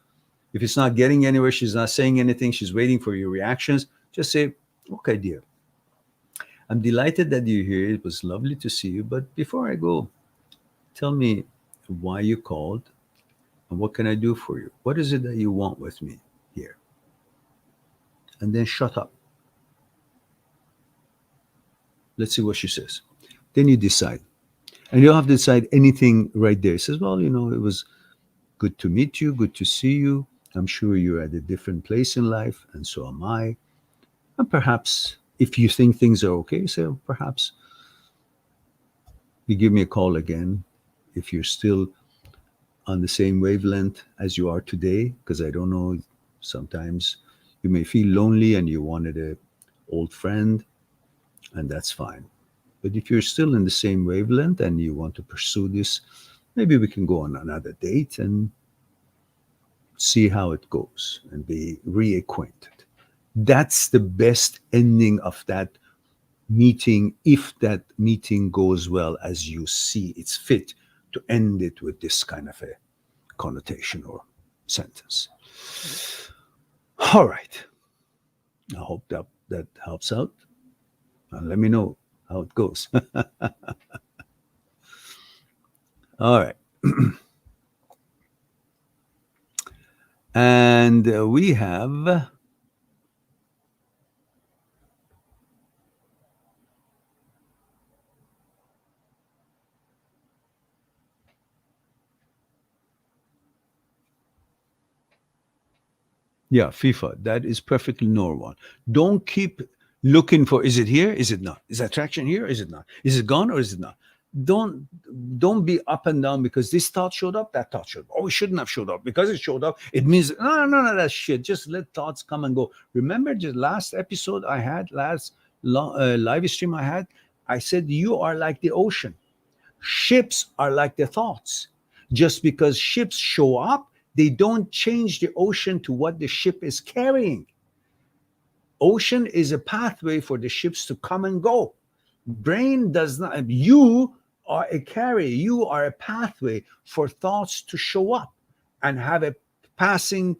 if it's not getting anywhere, she's not saying anything, she's waiting for your reactions, just say, okay, dear, I'm delighted that you're here. It was lovely to see you. But before I go, tell me why you called and what can I do for you? What is it that you want with me here? And then shut up. Let's see what she says. Then you decide. And you don't have to decide anything right there. It says, well, it was good to meet you, good to see you. I'm sure you're at a different place in life, and so am I. And perhaps if you think things are okay, say, oh, perhaps you give me a call again if you're still on the same wavelength as you are today, because I don't know, sometimes you may feel lonely and you wanted a old friend, and that's fine. But if you're still in the same wavelength and you want to pursue this, maybe we can go on another date and see how it goes and be reacquainted. That's the best ending of that meeting, if that meeting goes well as you see it's fit to end it with this kind of a connotation or sentence. All right. I hope that helps out. And let me know how it goes. All right. And we have yeah, FIFA. That is perfectly normal. Don't keep looking for, is it here? Is it not? Is attraction here? Is it not? Is it gone or is it not? Don't don't be up and down because this thought showed up, that thought showed up. Oh, it shouldn't have showed up. Because it showed up, it means no, that shit. Just let thoughts come and go. Remember the last episode I had, last live stream I had? I said you are like the ocean. Ships are like the thoughts. Just because ships show up, they don't change the ocean to what the ship is carrying. Ocean is a pathway for the ships to come and go. Brain does not. You are a carrier. You are a pathway for thoughts to show up and have a passing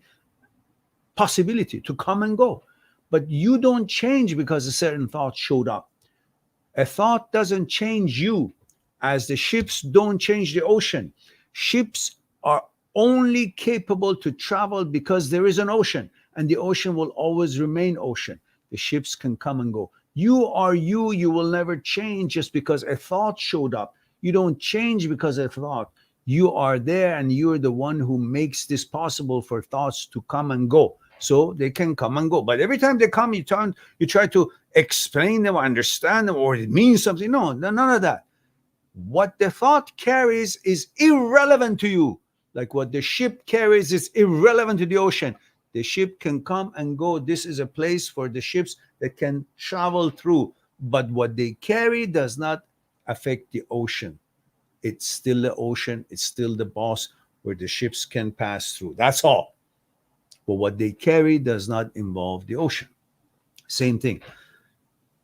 possibility to come and go. But you don't change because a certain thought showed up. A thought doesn't change you, as the ships don't change the ocean. Ships are only capable to travel because there is an ocean, and the ocean will always remain ocean. The ships can come and go. You are you. You will never change just because a thought showed up. You don't change because of thought. You are there, and you're the one who makes this possible for thoughts to come and go. So they can come and go. But every time they come, you try to explain them, understand them, or it means something. No, none of that. What the thought carries is irrelevant to you. Like what the ship carries is irrelevant to the ocean. The ship can come and go. This is a place for the ships that can travel through. But what they carry does not affect the ocean. It's still the ocean. It's still the boss. where the ships can pass through. That's all. But what they carry does not involve the ocean. Same thing.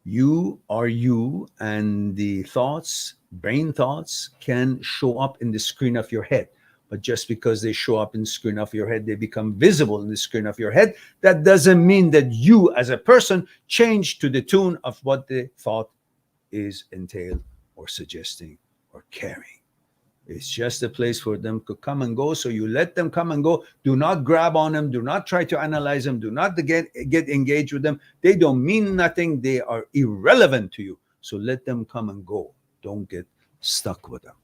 You are you, and the thoughts, brain thoughts, can show up in the screen of your head. But just because they show up in the screen of your head, they become visible in the screen of your head. That doesn't mean that you, as a person, change to the tune of what the thought is entailed or suggesting or carrying. It's just a place for them to come and go. So you let them come and go. Do not grab on them. Do not try to analyze them. Do not get engaged with them. They don't mean nothing. They are irrelevant to you. So let them come and go. Don't get stuck with them.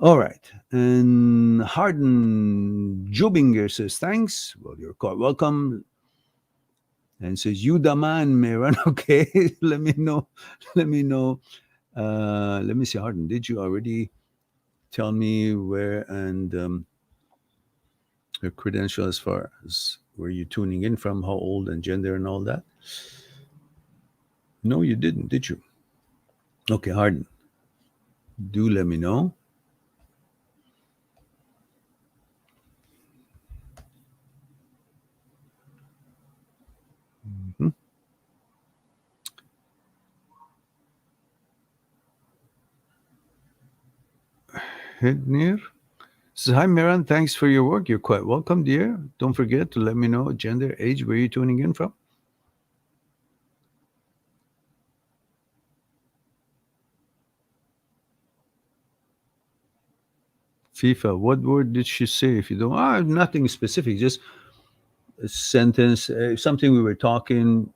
All right. And Harden Jubinger says, thanks. Well, you're quite welcome. And says, you the man, Meran. Okay. Let me know. Let me see, Harden, did you already tell me where and your credential as far as where you're tuning in from, how old and gender and all that? No, you didn't, did you? Okay, Harden, do let me know. Mm-hmm. Hednir says, hi, Miran. Thanks for your work. You're quite welcome, dear. Don't forget to let me know gender, age, where you're tuning in from. FIFA, what word did she say? If you don't, nothing specific, just a sentence, something we were talking.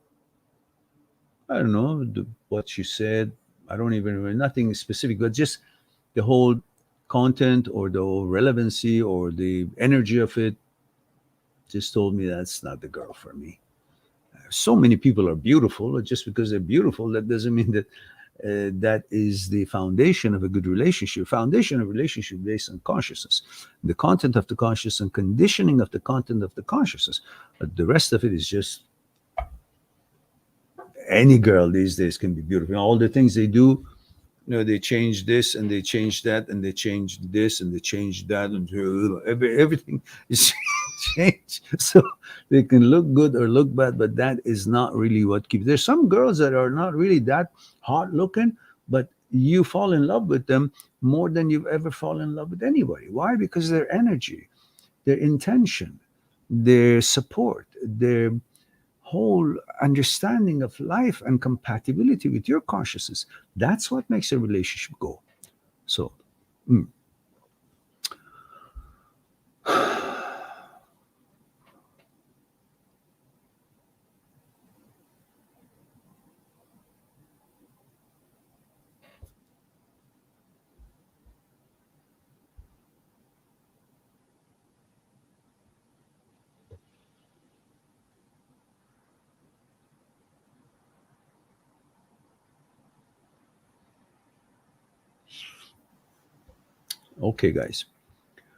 I don't know what she said. I don't even remember, nothing specific, but just the whole content or the whole relevancy or the energy of it just told me that's not the girl for me. So many people are beautiful. Just because they're beautiful, that doesn't mean that that is the foundation of a good relationship. Foundation of relationship based on consciousness, the content of the consciousness and conditioning of the content of the consciousness. But the rest of it is just any girl these days can be beautiful. All the things they do, they change this and they change that and they change this and they change that, and everything is changed. So they can look good or look bad, but that is not really what keeps. There's some girls that are not really that hot looking, but you fall in love with them more than you've ever fallen in love with anybody. Why? Because their energy, their intention, their support, their whole understanding of life and compatibility with your consciousness. That's what makes a relationship go. So, okay, guys.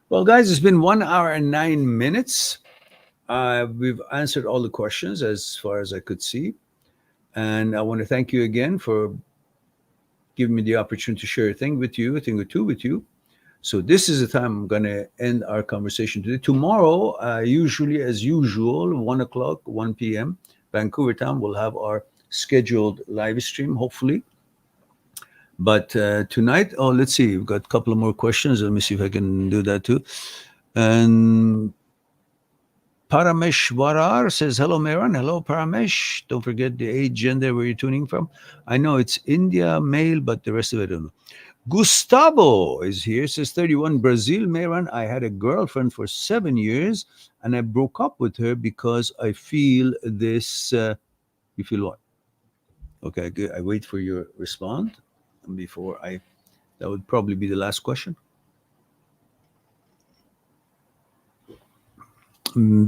Well, guys, it's been 1 hour and 9 minutes. We've answered all the questions as far as I could see. And I want to thank you again for giving me the opportunity to share a thing or two with you. So this is the time I'm going to end our conversation today. Tomorrow, usually as usual, 1 o'clock, 1 p.m., Vancouver time, we'll have our scheduled live stream, hopefully. But tonight, let's see, we've got a couple of more questions. Let me see if I can do that too. And Parameshwarar says, hello, Meran. Hello, Paramesh. Don't forget the age, gender, where you're tuning from. I know it's India, male, but the rest of it, I don't know. Gustavo is here, says 31, Brazil, Meran. I had a girlfriend for 7 years, and I broke up with her because I feel this. You feel what? Okay, I wait for your response before that would probably be the last question.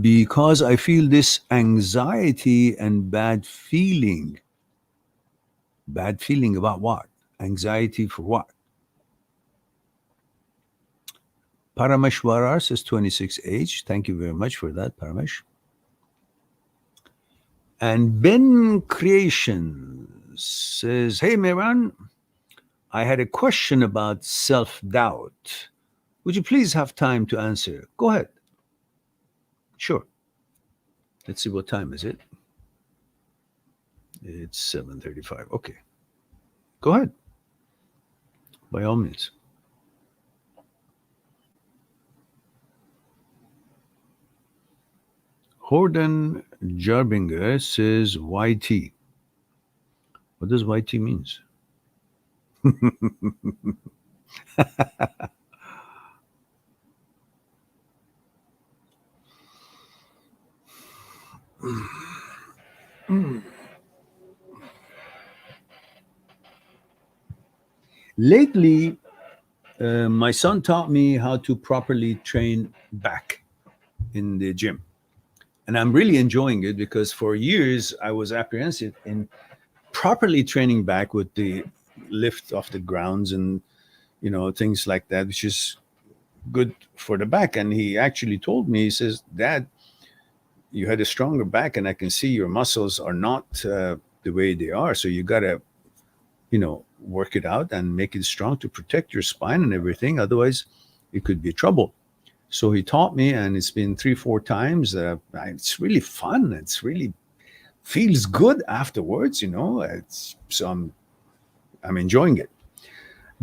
Because I feel this anxiety and bad feeling. Bad feeling about what? Anxiety for what? Parameshwarar says 26 age. Thank you very much for that, Paramesh. And Ben Creation says, hey, Meran, I had a question about self-doubt. Would you please have time to answer? Go ahead. Sure. Let's see, what time is it? It's 7:35. Okay. Go ahead. By all means. Horden Jarbinger says YT. What does YT means? Lately, my son taught me how to properly train back in the gym. And I'm really enjoying it because for years I was apprehensive in properly training back with the lift off the grounds and, things like that, which is good for the back. And he actually told me, he says, Dad, you had a stronger back and I can see your muscles are not the way they are. So you got to, work it out and make it strong to protect your spine and everything. Otherwise, it could be trouble. So he taught me, and it's been 3-4 times. It's really fun. It's really feels good afterwards, so I'm enjoying it.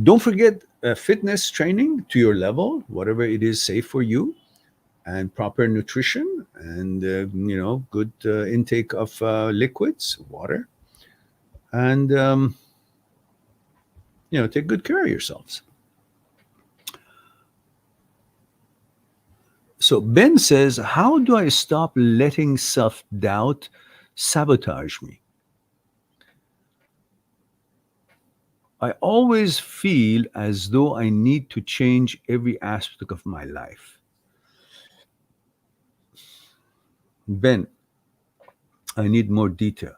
Don't forget fitness training to your level, whatever it is safe for you, and proper nutrition, and good intake of liquids, water, and take good care of yourselves. So Ben says, how do I stop letting self-doubt sabotage me? I always feel as though I need to change every aspect of my life. Ben, I need more detail.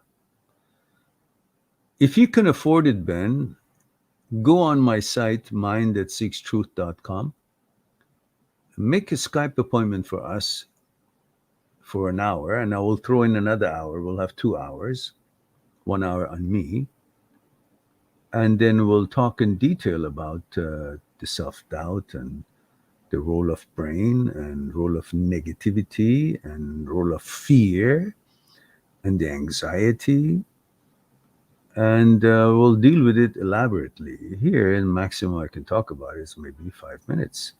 If you can afford it, Ben, go on my site, mind@seekstruth.com. Make a Skype appointment for us for an hour, and I will throw in another hour. We'll have 2 hours, 1 hour on me. And then we'll talk in detail about the self-doubt and the role of brain and role of negativity and role of fear and the anxiety. And we'll deal with it elaborately. Here in maximum I can talk about it is maybe 5 minutes.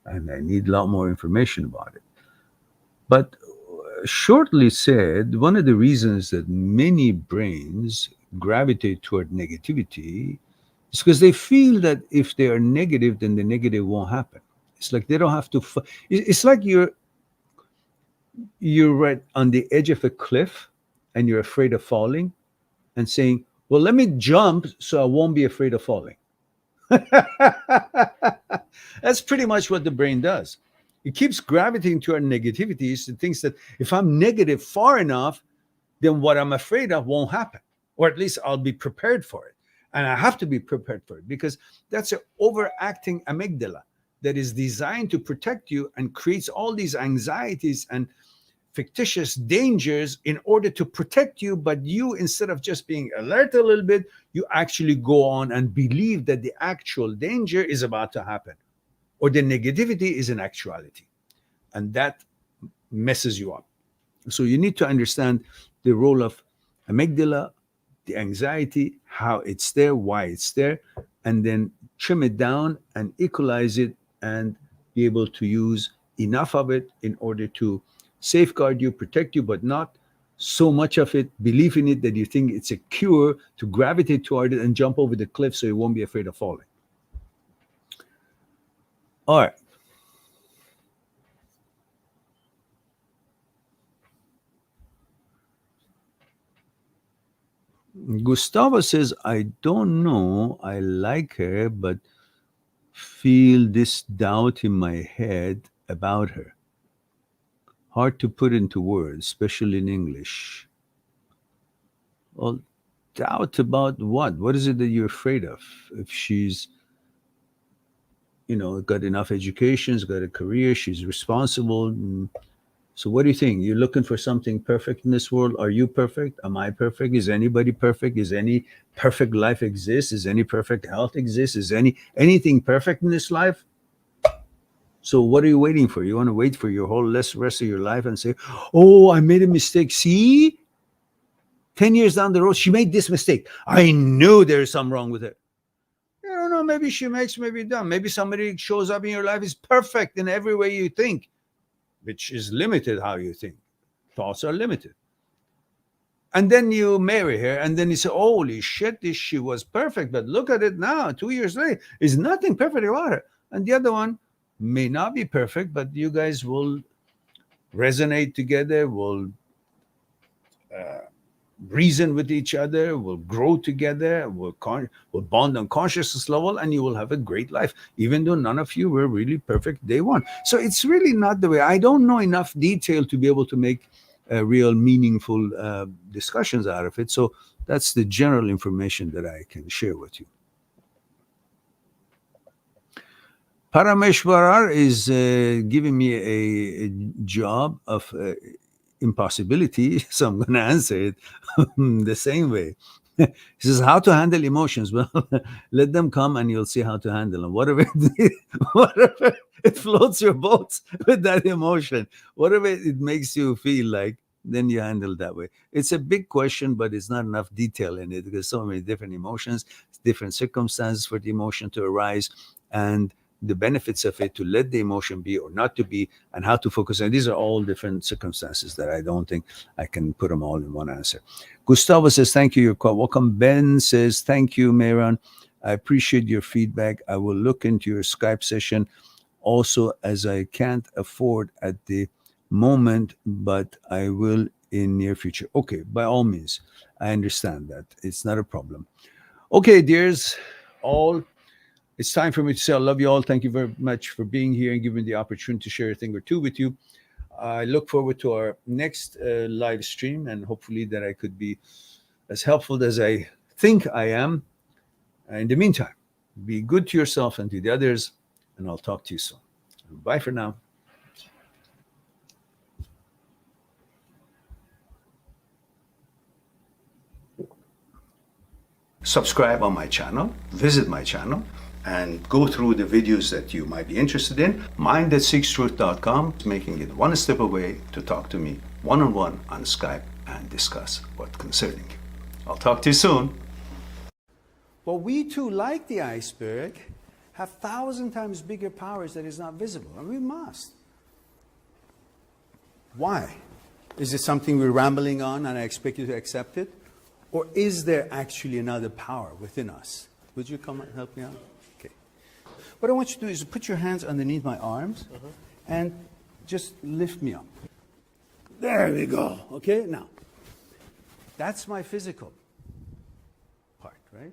And I need a lot more information about it. But shortly said, one of the reasons that many brains gravitate toward negativity is because they feel that if they are negative, then the negative won't happen. It's like they don't have to. It's like you're right on the edge of a cliff and you're afraid of falling and saying, well, let me jump so I won't be afraid of falling. That's pretty much what the brain does. It keeps gravitating toward negativities and thinks that if I'm negative far enough, then what I'm afraid of won't happen, or at least I'll be prepared for it. And I have to be prepared for it because that's an overacting amygdala that is designed to protect you and creates all these anxieties and fictitious dangers in order to protect you. But you, instead of just being alert a little bit, you actually go on and believe that the actual danger is about to happen, or the negativity is an actuality. And that messes you up. So you need to understand the role of amygdala, the anxiety, how it's there, why it's there, and then trim it down and equalize it and be able to use enough of it in order to safeguard you, protect you, but not so much of it, believe in it that you think it's a cure to gravitate toward it and jump over the cliff so you won't be afraid of falling. All right. Gustavo says, I don't know, I like her, but feel this doubt in my head about her. Hard to put into words, especially in English. Well, doubt about what? What is it that you're afraid of? If she's, got enough education, she's got a career, she's responsible. So what do you think? You're looking for something perfect in this world? Are you perfect? Am I perfect? Is anybody perfect? Is any perfect life exist? Is any perfect health exist? Is anything perfect in this life? So what are you waiting for? You want to wait for your whole rest of your life and say, "Oh, I made a mistake." See, 10 years down the road, she made this mistake. I knew there's something wrong with her. I don't know. Maybe she makes, maybe done. Maybe somebody shows up in your life is perfect in every way you think, which is limited how you think. Thoughts are limited. And then you marry her, and then you say, "Holy shit, this she was perfect, but look at it now. 2 years later, there's nothing perfect about her." And the other one may not be perfect, but you guys will resonate together, will reason with each other, will grow together, will bond on consciousness level, and you will have a great life, even though none of you were really perfect day one. So it's really not the way. I don't know enough detail to be able to make real meaningful discussions out of it. So that's the general information that I can share with you. Parameshwarar is giving me a job of impossibility, so I'm going to answer it the same way. He says, how to handle emotions. Well, let them come and you'll see how to handle them. Whatever it floats your boat with that emotion, whatever it makes you feel like, then you handle that way. It's a big question, but it's not enough detail in it because so many different emotions, different circumstances for the emotion to arise, and the benefits of it, to let the emotion be or not to be, and how to focus. And these are all different circumstances that I don't think I can put them all in one answer. Gustavo says, thank you, you're welcome. Ben says, thank you, Mehran. I appreciate your feedback. I will look into your Skype session also, as I can't afford at the moment, but I will in near future. Okay, by all means. I understand that. It's not a problem. Okay, dears, all. It's time for me to say I love you all. Thank you very much for being here and giving me the opportunity to share a thing or two with you. I look forward to our next live stream, and hopefully that I could be as helpful as I think I am. In the meantime, be good to yourself and to the others, and I'll talk to you soon. Bye for now. Subscribe on my channel, visit my channel, and go through the videos that you might be interested in. Mind@seekstruth.com is making it one step away to talk to me one-on-one on Skype and discuss what's concerning you. I'll talk to you soon. Well, we too, like the iceberg, have 1,000 times bigger powers that is not visible, and we must. Why? Is it something we're rambling on and I expect you to accept it? Or is there actually another power within us? Would you come and help me out? Okay. What I want you to do is put your hands underneath my arms and just lift me up. There we go. Okay, now, that's my physical part, right?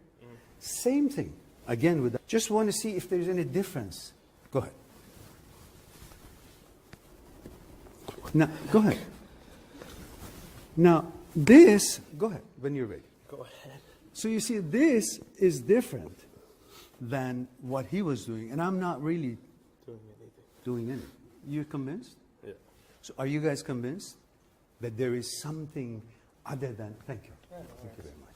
Same thing, again, with that. Just want to see if there's any difference. Go ahead. Now, go ahead. Now, this, go ahead, when you're ready. Go ahead. So you see, this is different than what he was doing, and I'm not really doing anything. You convinced? Yeah. So are you guys convinced that there is something other than, thank you. Yeah, Thank you very much.